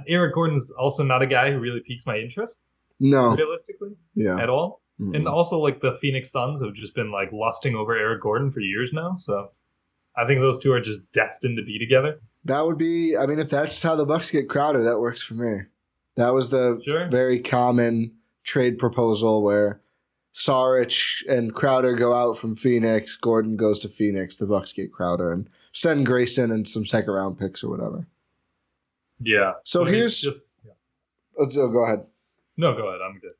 Eric Gordon's also not a guy who really piques my interest. No, realistically, at all. Mm-hmm. And also, the Phoenix Suns have just been lusting over Eric Gordon for years now. So I think those two are just destined to be together. That would be, I mean, if that's how the Bucks get Crowder, that works for me. That was the very common trade proposal where Saric and Crowder go out from Phoenix, Gordon goes to Phoenix, the Bucks get Crowder and send Grayson and some second round picks or whatever. Yeah. So here's go ahead. No, go ahead. I'm good.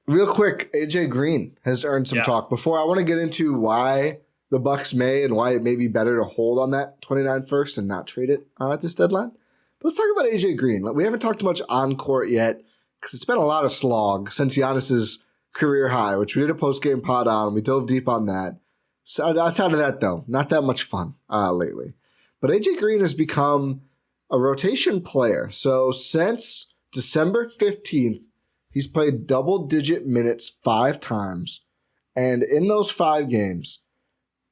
Real quick, AJ Green has earned some talk. Before I want to get into why the Bucks may and why it may be better to hold on that 29 first and not trade it at this deadline. But let's talk about AJ Green. We haven't talked much on court yet because it's been a lot of slog since Giannis's career high, which we did a post-game pod on. We dove deep on that. So outside of that, though, not that much fun lately. But AJ Green has become a rotation player. So since December 15th, he's played double-digit minutes 5 times. And in those 5 games,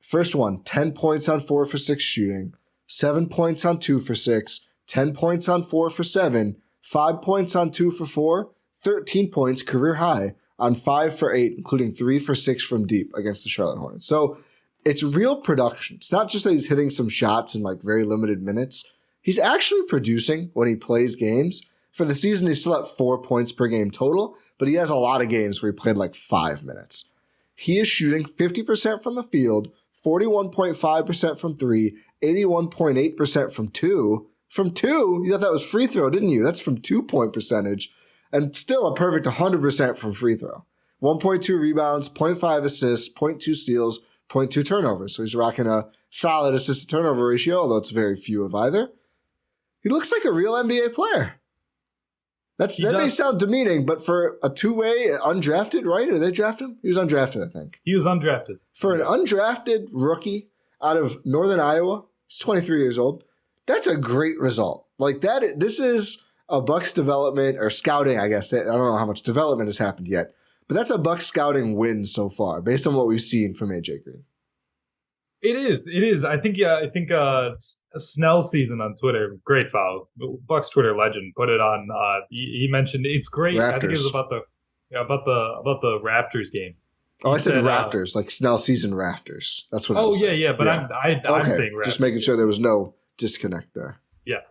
first one, 10 points on 4 for 6 shooting, 7 points on 2 for 6, 10 points on 4 for 7, 5 points on 2 for 4, 13 points, career high, on 5 for 8, including 3 for 6 from deep against the Charlotte Hornets. So it's real production. It's not just that he's hitting some shots in very limited minutes. He's actually producing when he plays games. For the season, he's still at 4 points per game total, but he has a lot of games where he played 5 minutes. He is shooting 50% from the field, 41.5% from 3, 81.8% from 2. From 2, you thought that was free throw, didn't you? That's from 2-point percentage, and still a perfect 100% from free throw. 1.2 rebounds, 0.5 assists, 0.2 steals, 0.2 turnovers. So he's rocking a solid assist-to-turnover ratio, although it's very few of either. He looks like a real NBA player. That may sound demeaning, but for a two-way undrafted, right? Did they draft him? He was undrafted, I think. He was undrafted. For an undrafted rookie out of Northern Iowa, he's 23 years old, That's a great result. Like that. This is a Bucks development or scouting, I guess. I don't know how much development has happened yet, but that's a Bucks scouting win so far based on what we've seen from AJ Green. It is. I think Snell season on Twitter, great follow. Bucks Twitter legend put it on. He mentioned it's great. Rafters. I think it was about the Raptors game. I said rafters, like Snell season rafters. That's what. Oh yeah. But I'm saying rafters. Just making sure there was no disconnect there. Yeah.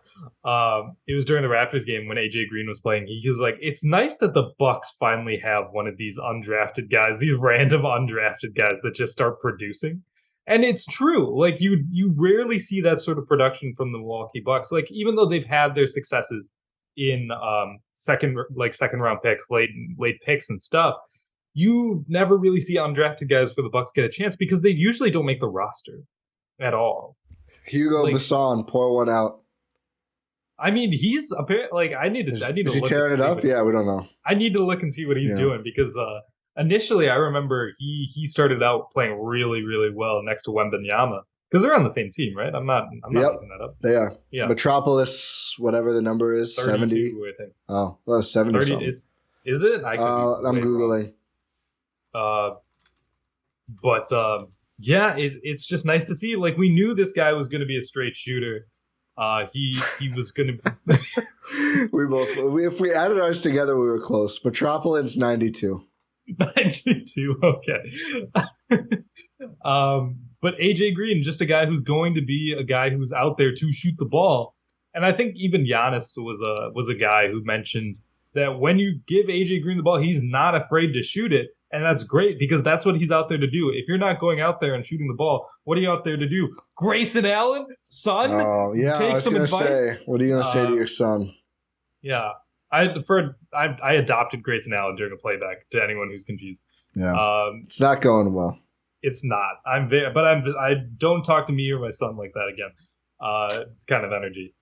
It was during the Raptors game when AJ Green was playing. He was like, "It's nice that the Bucks finally have one of these undrafted guys, these random undrafted guys that just start producing." And it's true. Like you rarely see that sort of production from the Milwaukee Bucks. Like even though they've had their successes in second round picks, late picks and stuff, you never really see undrafted guys for the Bucks get a chance because they usually don't make the roster at all. Hugo Basson, pour one out. I mean, he's apparently like I need to. Is he tearing it up? Yeah, we don't know. I need to look and see what he's doing because initially I remember he started out playing really, really well next to Wembanyama because they're on the same team, right? I'm not making that up. They are. Yeah. Metropolis, whatever the number is, 70. I think. Oh, well, 70 something. Is it? I'm Googling. Yeah, it's just nice to see. Like we knew this guy was going to be a straight shooter. He was going to. If we added ours together, we were close. Metropolis 92. 92. Okay. But AJ Green, just a guy who's going to be a guy who's out there to shoot the ball, and I think even Giannis was a guy who mentioned that when you give AJ Green the ball, he's not afraid to shoot it. And that's great because that's what he's out there to do. If you're not going out there and shooting the ball, what are you out there to do? Grayson Allen, son? Oh, yeah. Take some advice. What are you going to say to your son? Yeah. I adopted Grayson Allen during a playback to anyone who's confused. Yeah. It's not going well. It's not. I don't talk to me or my son like that again. Kind of energy.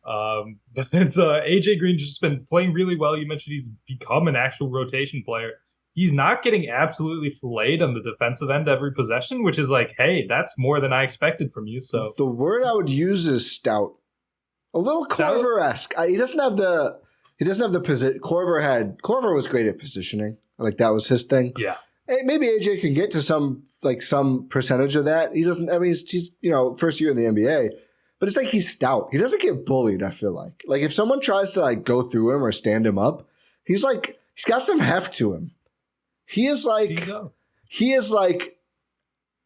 But it's AJ Green just been playing really well. You mentioned he's become an actual rotation player. He's not getting absolutely filleted on the defensive end every possession, which is like, hey, that's more than I expected from you. So the word I would use is stout, a little Korver-esque. He doesn't have the position. Korver was great at positioning. Like that was his thing. Yeah. Maybe AJ can get to some percentage of that. He doesn't. I mean, he's first year in the NBA, but it's like he's stout. He doesn't get bullied. I feel like if someone tries to go through him or stand him up, he's got some heft to him. He is like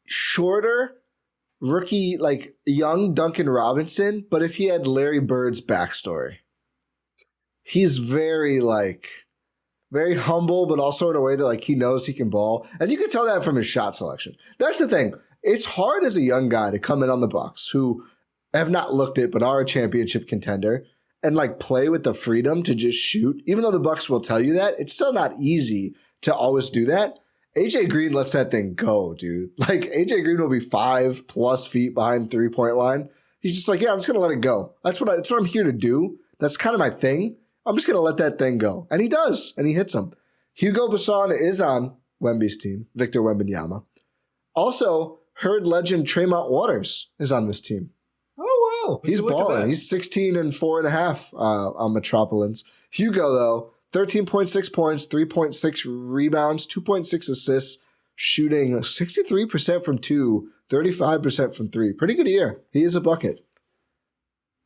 shorter rookie, like young Duncan Robinson, but if he had Larry Bird's backstory. He's very humble, but also in a way that he knows he can ball. And you can tell that from his shot selection. That's the thing. It's hard as a young guy to come in on the Bucks who have not looked it, but are a championship contender and play with the freedom to just shoot. Even though the Bucks will tell you that, it's still not easy to always do that. AJ Green lets that thing go, dude. AJ Green will be 5+ feet behind the 3-point line. He's just I'm just gonna let it go. That's what I'm here to do. That's kind of my thing. I'm just gonna let that thing go. And he does, and he hits them. Hugo Basson is on Wemby's team, Victor Wembanyama. Also, Herd legend Tremont Waters is on this team. Oh wow. He's balling. He's 16 and 4.5 on Metropolitans. Hugo, though, 13.6 points, 3.6 rebounds, 2.6 assists, shooting 63% from 2, 35% from 3. Pretty good year. He is a bucket.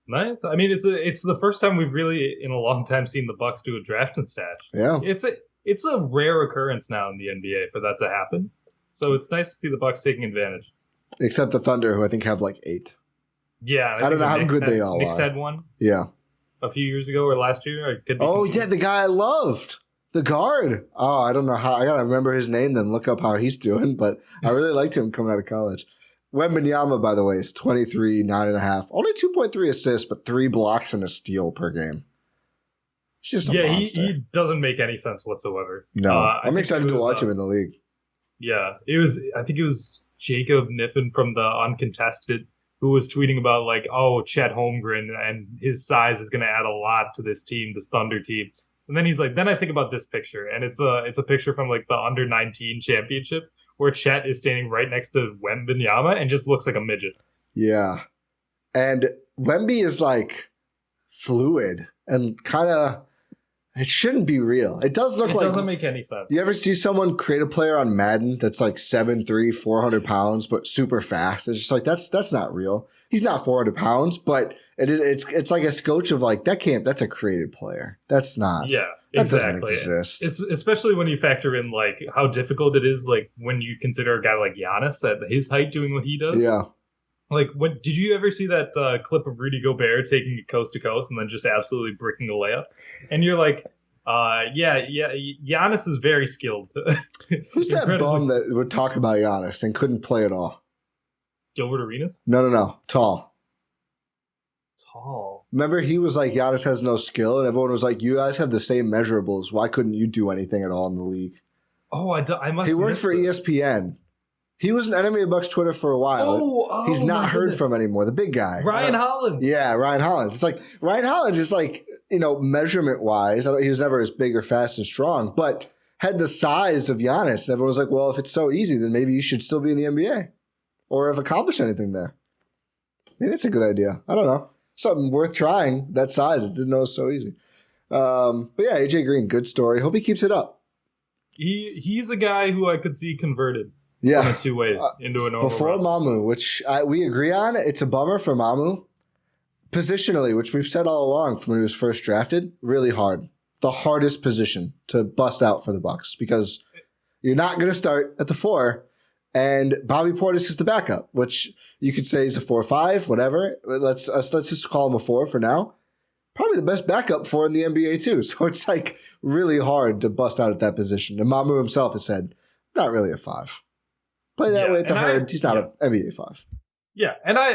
Nice. I mean, it's the first time we've really in a long time seen the Bucks do a draft and stash. Yeah. It's a rare occurrence now in the NBA for that to happen. So it's nice to see the Bucks taking advantage. Except the Thunder, who I think have 8. Yeah. I don't know how good they all are. Knicks had one. Yeah. A few years ago or last year. Or could be yeah, the guy I loved. The guard. Oh, I don't know how. I got to remember his name, then look up how he's doing. But I really liked him coming out of college. Wembanyama, by the way, is 23, 9.5. Only 2.3 assists, but 3 blocks and a steal per game. He's just a monster. He doesn't make any sense whatsoever. No, I'm excited to watch him in the league. Yeah, I think it was Jacob Niffen from the Uncontested who was tweeting about Chet Holmgren and his size is going to add a lot to this team, this Thunder team. And then he's like, then I think about this picture, and it's a picture from the under 19 championships where Chet is standing right next to Wembanyama and just looks like a midget. Yeah. And Wemby is like fluid and kind of, it shouldn't be real. It does look like. It doesn't make any sense. You ever see someone create a player on Madden that's like 7'3", 400 pounds, but super fast? It's just like, that's not real. He's not 400 pounds, but it's like a scotch of like, that's a created player. That's not. Yeah, that exactly. Doesn't exist. It's, especially when you factor in like how difficult it is, like when you consider a guy like Giannis at his height doing what he does. Yeah. Like, did you ever see that clip of Rudy Gobert taking it coast to coast and then just absolutely bricking a layup? And you're like, yeah, Giannis is very skilled. Who's that bum that would talk about Giannis and couldn't play at all? Gilbert Arenas? No. Tall. Remember, he was like, Giannis has no skill, and everyone was like, you guys have the same measurables. Why couldn't you do anything at all in the league? Oh, I must. He worked for ESPN. He was an enemy of Bucks Twitter for a while. He's not heard from anymore. The big guy. Ryan Hollins. Yeah, Ryan Hollins. It's like, Ryan Hollins is like, measurement-wise, he was never as big or fast and strong, but had the size of Giannis. Everyone was like, well, if it's so easy, then maybe you should still be in the NBA or have accomplished anything there. Maybe it's a good idea. I don't know. Something worth trying, that size. I didn't know it was so easy. But yeah, AJ Green, good story. Hope he keeps it up. He's a guy who I could see converted. Yeah, from a two-way into a normal before roster. Mamu, which we agree on. It's a bummer for Mamu. Positionally, which we've said all along from when he was first drafted, really hard. The hardest position to bust out for the Bucks because you're not going to start at the 4, and Bobby Portis is the backup, which you could say he's a 4-5, whatever. Let's just call him a 4 for now. Probably the best backup 4 in the NBA too. So it's like really hard to bust out at that position. And Mamu himself has said, not really a 5. Play that way at the Herd. He's not an NBA 5. Yeah, and I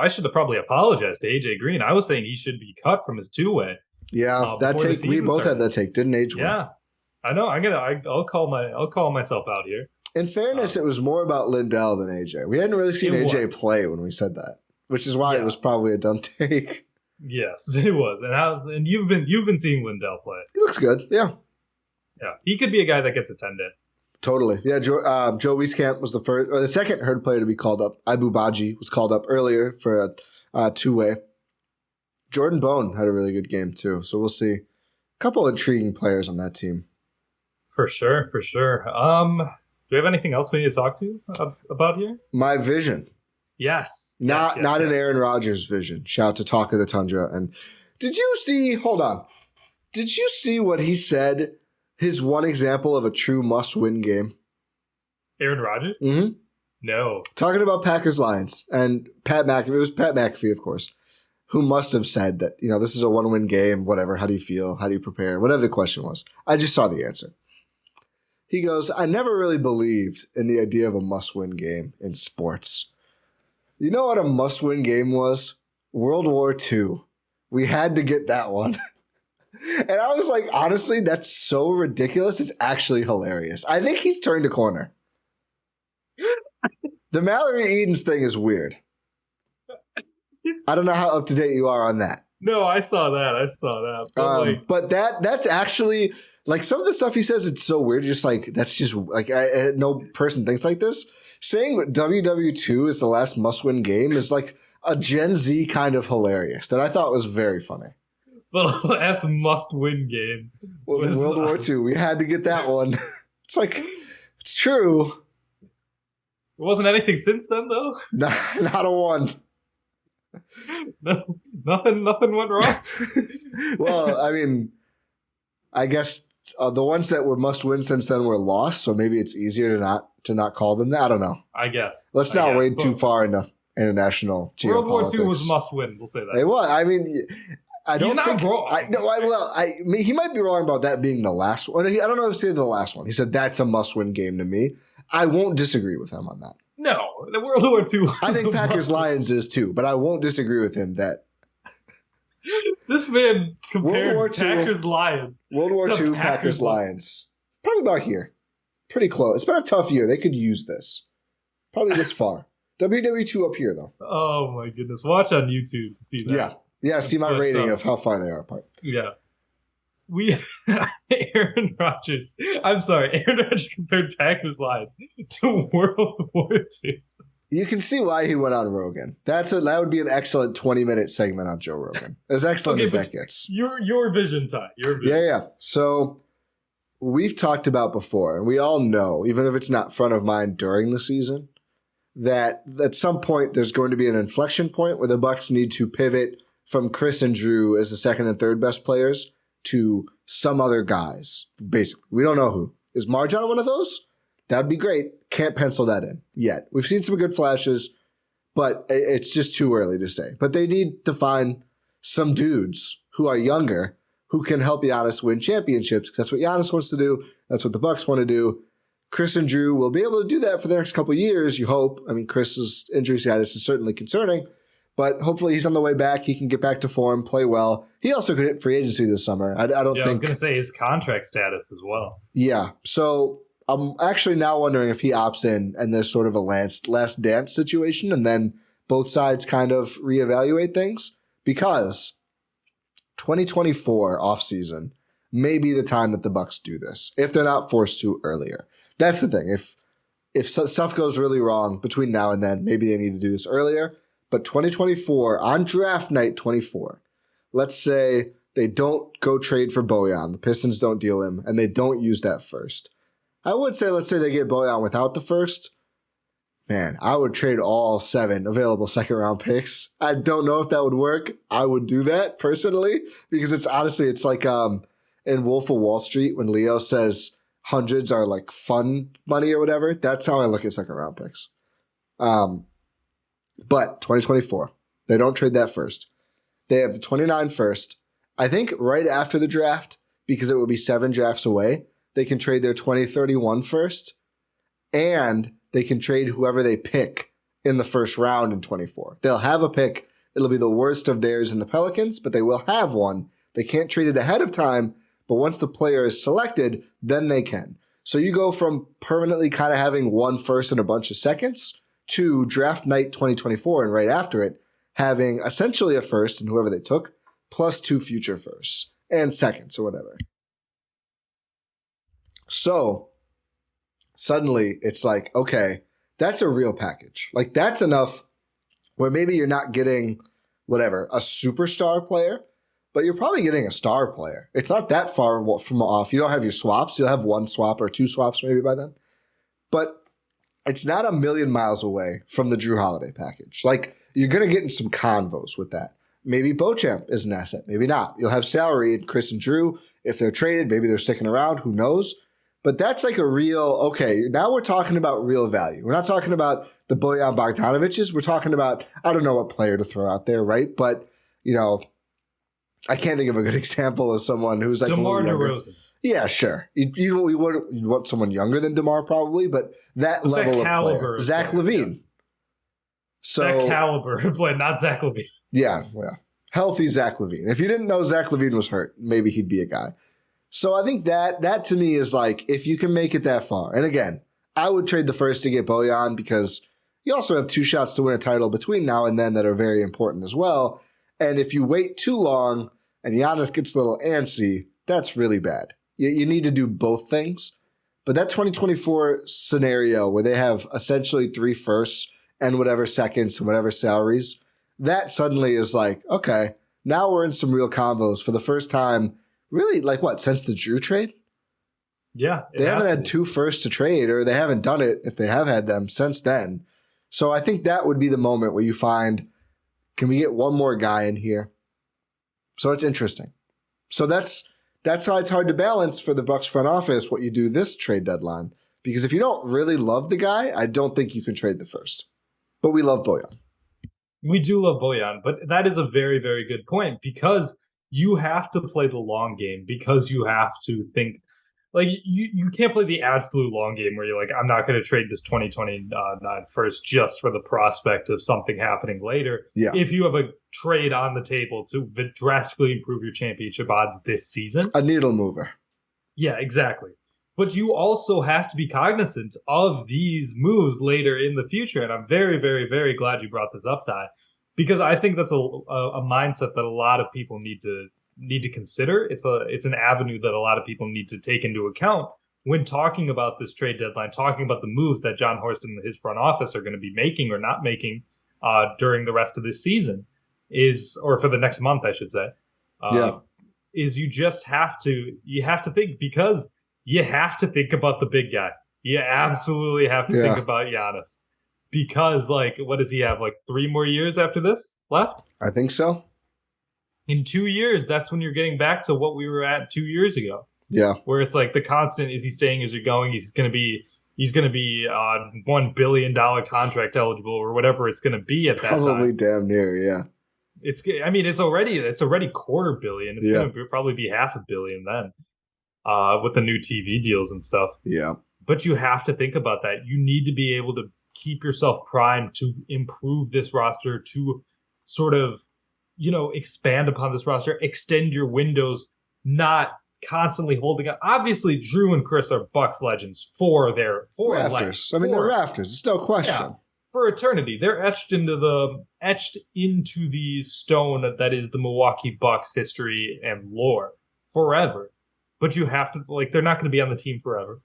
should have probably apologized to AJ Green. I was saying he should be cut from his 2-way. Yeah, that take we both had that take. Didn't age well. Yeah, I know. I'll call myself out here. In fairness, it was more about Lindell than AJ. We hadn't really seen AJ play when we said that, which is why it was probably a dumb take. Yes, it was. And you've been seeing Lindell play. He looks good. Yeah. Yeah, he could be a guy that gets attended. Totally. Yeah, Joe Wieskamp was the second Herd player to be called up. Ibu Baji was called up earlier for a 2-way. Jordan Bone had a really good game too, so we'll see. A couple of intriguing players on that team. For sure. Do we have anything else we need to talk to about here? My vision. Yes. Not an Aaron Rodgers vision. Shout out to Talk of the Tundra. And did you see what he said? His one example of a true must-win game. Aaron Rodgers? Mm-hmm. No. Talking about Packers-Lions. And Pat McAfee. It was Pat McAfee, of course, who must have said that, this is a one-win game, whatever. How do you feel? How do you prepare? Whatever the question was. I just saw the answer. He goes, I never really believed in the idea of a must-win game in sports. You know what a must-win game was? World War II. We had to get that one. And I was like, honestly, that's so ridiculous. It's actually hilarious. I think he's turned a corner. The Mallory Edens thing is weird. I don't know how up to date you are on that. No, I saw that. But that's actually like some of the stuff he says. It's so weird. Just like that's just like no person thinks like this. Saying WW2 is the last must-win game is like a Gen Z kind of hilarious that I thought was very funny. The last must-win game. World War II. We had to get that one. It's like, it's true. It wasn't anything since then, though. Not a one. Nothing went wrong. Well, I mean, I guess the ones that were must-win since then were lost, so maybe it's easier to not call them that. I don't know. I guess. Let's not wade too far into international geopolitics. World War II was must-win. We'll say that. It was. I mean, I don't think. He's not wrong. He might be wrong about that being the last one. I don't know if he said the last one. He said that's a must-win game to me. I won't disagree with him on that. No, the World War II. I think Packers-Lions is too, but I won't disagree with him that. This man compared Packers-Lions. World War II, Packers-Lions. Probably about here. Pretty close. It's been a tough year. They could use this. Probably this far. WW2 up here, though. Oh, my goodness. Watch on YouTube to see that. Yeah, see my rating of how far they are apart. Yeah. Aaron Rodgers compared Packers-Lions to World War II. You can see why he went on Rogan. That would be an excellent 20-minute segment on Joe Rogan. As excellent as that gets. Your vision, Ty. Your vision. Yeah. So we've talked about before, and we all know, even if it's not front of mind during the season, that at some point there's going to be an inflection point where the Bucks need to pivot from Khris and Jrue as the second and third best players to some other guys. Basically, we don't know who. Is Marjan one of those? That'd be great. Can't pencil that in yet. We've seen some good flashes, but it's just too early to say. But they need to find some dudes who are younger who can help Giannis win championships, because that's what Giannis wants to do. That's what the Bucks want to do. Khris and Jrue will be able to do that for the next couple of years, you hope. I mean, Chris's injury status is certainly concerning, but hopefully he's on the way back. He can get back to form, play well. He also could hit free agency this summer. I don't think. I was going to say his contract status as well. Yeah. So I'm actually now wondering if he opts in and there's sort of a last dance situation, and then both sides kind of reevaluate things, because 2024 offseason may be the time that the Bucks do this if they're not forced to earlier. That's the thing. If stuff goes really wrong between now and then, maybe they need to do this earlier. But 2024, on draft night 24, let's say they don't go trade for Bojan, the Pistons don't deal him, and they don't use that first. I would say, let's say they get Bojan without the first. Man, I would trade all 7 available second-round picks. I don't know if that would work. I would do that personally, because it's like in Wolf of Wall Street when Leo says hundreds are like fun money or whatever. That's how I look at second-round picks. But 2024, they don't trade that first. They have the 29 first. I think right after the draft, because it would be 7 drafts away, they can trade their 2031 first, and they can trade whoever they pick in the first round in 24. They'll have a pick. It'll be the worst of theirs in the Pelicans, but they will have one. They can't trade it ahead of time, but once the player is selected, then they can. So you go from permanently kind of having 1 first and a bunch of seconds to draft night 2024, and right after it, having essentially a first and whoever they took, plus 2 future firsts and seconds or whatever. So suddenly it's like, okay, that's a real package. Like, that's enough where maybe you're not getting whatever, a superstar player, but you're probably getting a star player. It's not that far from off. You don't have your swaps. You'll have 1 swap or 2 swaps maybe by then. But it's not a million miles away from the Jrue Holiday package. Like, you're going to get in some convos with that. Maybe Bojan is an asset. Maybe not. You'll have salary in Khris and Jrue. If they're traded, maybe they're sticking around. Who knows? But that's like a real, okay, now we're talking about real value. We're not talking about the Bojan Bogdanoviches. We're talking about, I don't know what player to throw out there, right? But, you know, I can't think of a good example of someone who's like DeMar DeRozan. Yeah, sure. You'd want someone younger than DeMar probably, but that level of player. Zach LaVine. So, that caliber of player, not Zach LaVine. Yeah, well, healthy Zach LaVine. If you didn't know Zach LaVine was hurt, maybe he'd be a guy. So I think that to me is like, if you can make it that far. And again, I would trade the first to get Bojan, because you also have 2 shots to win a title between now and then that are very important as well. And if you wait too long and Giannis gets a little antsy, that's really bad. You need to do both things. But that 2024 scenario where they have essentially 3 firsts and whatever seconds and whatever salaries, that suddenly is like, okay, now we're in some real combos for the first time. Really, like what, since the Jrue trade? Yeah. They haven't had 2 firsts to trade, or they haven't done it if they have had them since then. So I think that would be the moment where you find, can we get one more guy in here? So it's interesting. So that's how it's hard to balance for the Bucks front office what you do this trade deadline. Because if you don't really love the guy, I don't think you can trade the first. But we love Bojan. We do love Bojan, but that is a very, very good point, because you have to play the long game, because you have to think, like, you can't play the absolute long game where you're like, I'm not going to trade this 2029 first just for the prospect of something happening later. Yeah. If you have a trade on the table to drastically improve your championship odds this season. A needle mover. Yeah, exactly. But you also have to be cognizant of these moves later in the future. And I'm very, very, very glad you brought this up, Ty, because I think that's a mindset that a lot of people need to consider. It's an avenue that a lot of people need to take into account when talking about this trade deadline, talking about the moves that John Horst and his front office are going to be making or not making during the rest of this season or for the next month, I should say, is you have to think, because you have to think about the big guy. You absolutely have to think about Giannis, because what does he have? 3 more years after this left? I think so. In 2 years, that's when you're getting back to what we were at 2 years ago. Yeah. Where it's the constant, is he staying, is he going? He's going to be $1 billion contract eligible or whatever it's going to be at that time. Probably damn near, yeah. It's already $250 million. It's going to probably be $500 million then, with the new TV deals and stuff. Yeah. But you have to think about that. You need to be able to keep yourself primed to improve this roster, to sort of, expand upon this roster, extend your windows, not constantly holding up. Obviously, Jrue and Khris are Bucks legends for rafters. They're rafters. It's no question. Yeah, for eternity. They're etched into the stone that is the Milwaukee Bucks history and lore forever. But you have to, they're not going to be on the team forever.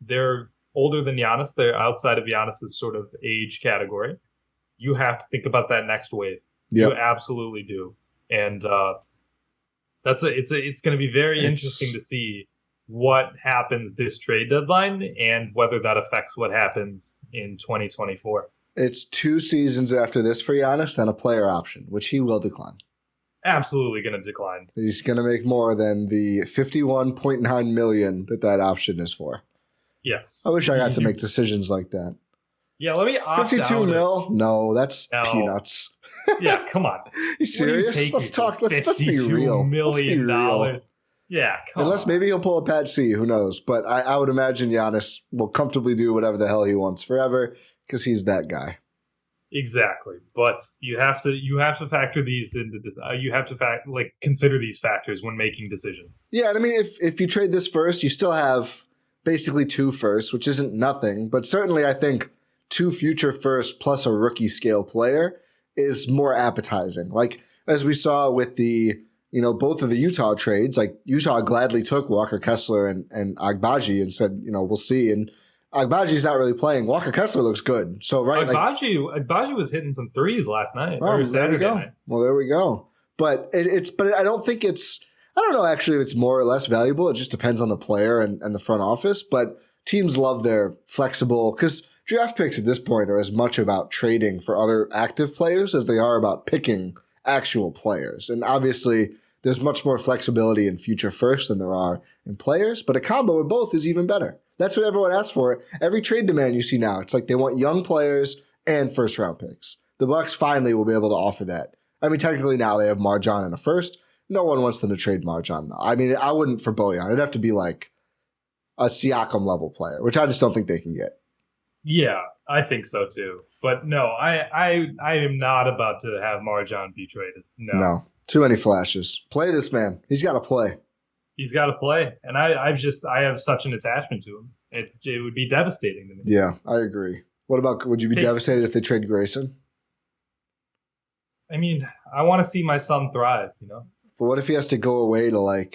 They're older than Giannis. They're outside of Giannis's sort of age category. You have to think about that next wave. Yep. You absolutely do. And it's going to be very interesting to see what happens this trade deadline and whether that affects what happens in 2024. It's 2 seasons after this for Giannis, then a player option, which he will decline. Absolutely going to decline. He's going to make more than the $51.9 million that option is for. Yes. I wish I got to make decisions like that. Yeah, let me opt 52 out. mil? No, that's peanuts. Yeah, come on. You serious? Let's talk. Let's be real. $52 million. Yeah, unless maybe he'll pull a Pat C. Who knows? But I would imagine Giannis will comfortably do whatever the hell he wants forever because he's that guy. Exactly, but you have to factor these into. You have to consider these factors when making decisions. Yeah, and I mean, if you trade this first, you still have basically 2 firsts, which isn't nothing, but certainly I think 2 future firsts plus a rookie scale player is more appetizing. As we saw with the, both of the Utah trades, Utah gladly took Walker Kessler and Agbaji and said, we'll see. And Agbaji's not really playing. Walker Kessler looks good. So, right. Agbaji was hitting some threes last night. Oh, or Saturday night. Well, there we go. But but I don't think it's, I don't know actually if it's more or less valuable. It just depends on the player and the front office. But teams love their flexible, because draft picks at this point are as much about trading for other active players as they are about picking actual players. And obviously, there's much more flexibility in future firsts than there are in players, but a combo of both is even better. That's what everyone asks for. Every trade demand you see now, it's they want young players and first-round picks. The Bucks finally will be able to offer that. I mean, technically now they have MarJon and a first. No one wants them to trade MarJon, though. I mean, I wouldn't for Bojan. It'd have to be a Siakam-level player, which I just don't think they can get. Yeah, I think so too. But no, I am not about to have MarJon be traded. No. Too many flashes. Play this man. He's got to play. He's got to play. And I have such an attachment to him. It would be devastating to me. Yeah, I agree. What about, would you be devastated if they trade Grayson? I mean, I want to see my son thrive, But what if he has to go away to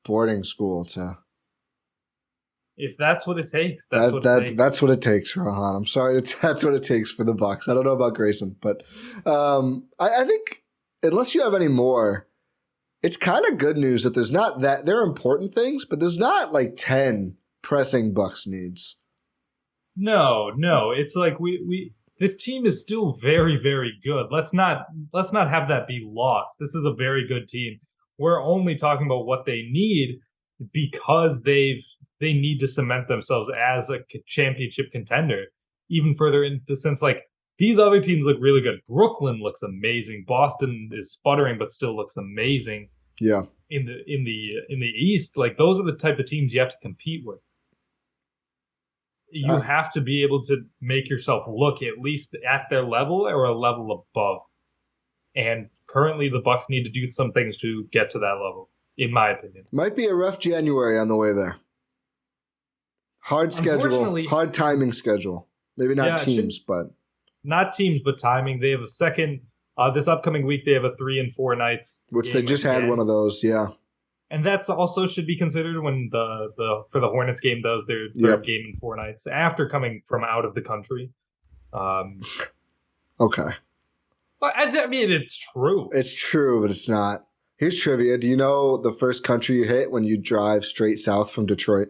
boarding school to... If that's what it takes, that's what it takes. That's what it takes, Rohan. I'm sorry, that's what it takes for the Bucks. I don't know about Grayson, but I think unless you have any more, it's kind of good news that there's not that. There are important things, but there's not 10 pressing Bucks needs. No. It's we this team is still very, very good. Let's not have that be lost. This is a very good team. We're only talking about what they need because they need to cement themselves as a championship contender even further into the sense these other teams look really good. Brooklyn looks amazing. Boston is sputtering but still looks amazing. Yeah. In the East, those are the type of teams you have to compete with. You have to be able to make yourself look at least at their level or a level above. And currently the Bucks need to do some things to get to that level, in my opinion. Might be a rough January on the way there. Hard schedule, hard timing schedule. Maybe not teams, but... Not teams, but timing. They have a second... this upcoming week, they have a 3 and 4 nights. Which they just had one of those, yeah. And that's also should be considered when for the Hornets game does their third game in 4 nights after coming from out of the country. Okay. I mean, it's true. It's true, but it's not. Here's trivia. Do you know the first country you hit when you drive straight south from Detroit?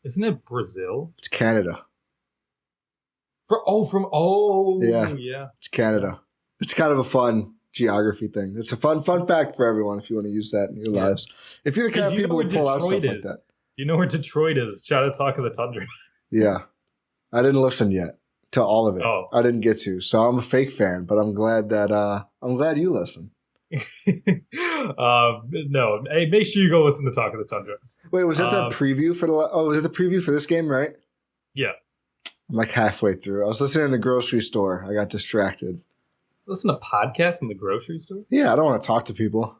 Isn't it Brazil? It's Canada. Yeah. It's Canada. It's kind of a fun geography thing. It's a fun fact for everyone if you want to use that in your lives. If you're the kind of people who pull out stuff like that. You know where Detroit is. Shout out Talk of the Tundra. Yeah. I didn't listen yet to all of it. Oh. I didn't get to. So I'm a fake fan, but I'm glad you listen. No. Hey, make sure you go listen to Talk of the Tundra. Wait, was that the preview for was it the preview for this game, right? Yeah. I'm like halfway through. I was listening in the grocery store. I got distracted. Listen to podcasts in the grocery store? Yeah, I don't want to talk to people.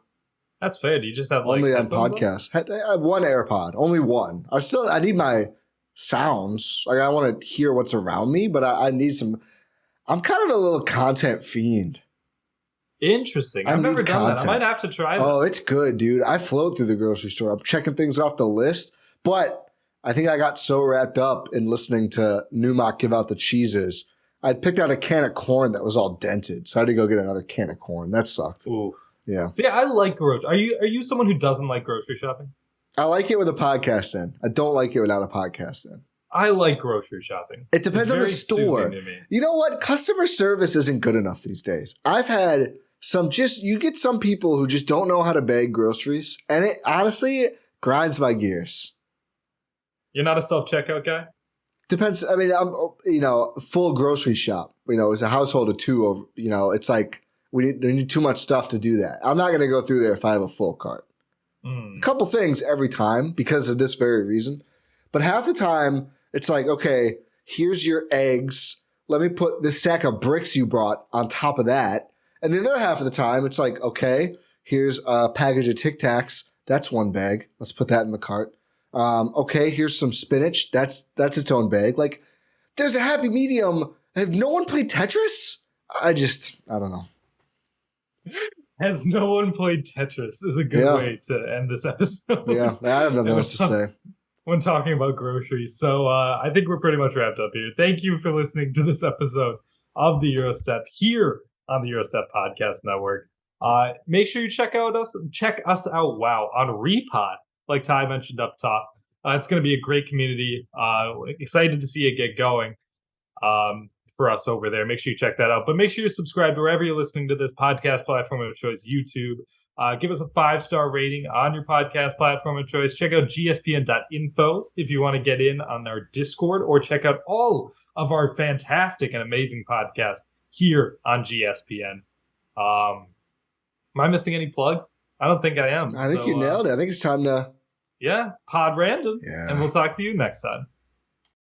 That's fair. Do you just have only on podcasts? I have one AirPod, only one. I need my sounds. Like I want to hear what's around me, but I need some. I'm kind of a little content fiend. Interesting. I've never done that. I might have to try that. Oh, it's good, dude. I float through the grocery store. I'm checking things off the list, but I think I got so wrapped up in listening to Newmock give out the cheeses. I'd picked out a can of corn that was all dented, so I had to go get another can of corn. That sucked. Oof. Yeah. See, I like grocery. Are you someone who doesn't like grocery shopping? I like it with a podcast in. I don't like it without a podcast in. I like grocery shopping. It depends on the store. You know what? Customer service isn't good enough these days. I've had you get some people who just don't know how to bag groceries, and it honestly grinds my gears. You're not a self-checkout guy? Depends. I mean, I'm full grocery shop. As a household of two, it's like we need too much stuff to do that. I'm not going to go through there if I have a full cart. A couple things every time because of this very reason, but half the time it's like, okay, here's your eggs. Let me put this sack of bricks you brought on top of that. And the other half of the time, it's like, okay, here's a package of Tic Tacs. That's one bag. Let's put that in the cart. Okay, here's some spinach. That's its own bag. Like, there's a happy medium. Have no one played Tetris? I don't know. Has no one played Tetris is a good way to end this episode. Yeah, I have nothing else to say. When talking about groceries. So I think we're pretty much wrapped up here. Thank you for listening to this episode of the Eurostep here on the Eurostep Podcast Network. Make sure you check us out on Repod, like Ty mentioned up top. It's going to be a great community. Excited to see it get going for us over there. Make sure you check that out. But make sure you subscribe to wherever you're listening to this podcast platform of choice, YouTube. Give us a 5-star rating on your podcast platform of choice. Check out gspn.info if you want to get in on our Discord, or check out all of our fantastic and amazing podcasts here on GSPN. Am I missing any plugs? I don't think I am. I think you nailed it. I think it's time to... Yeah, pod random. Yeah. And we'll talk to you next time.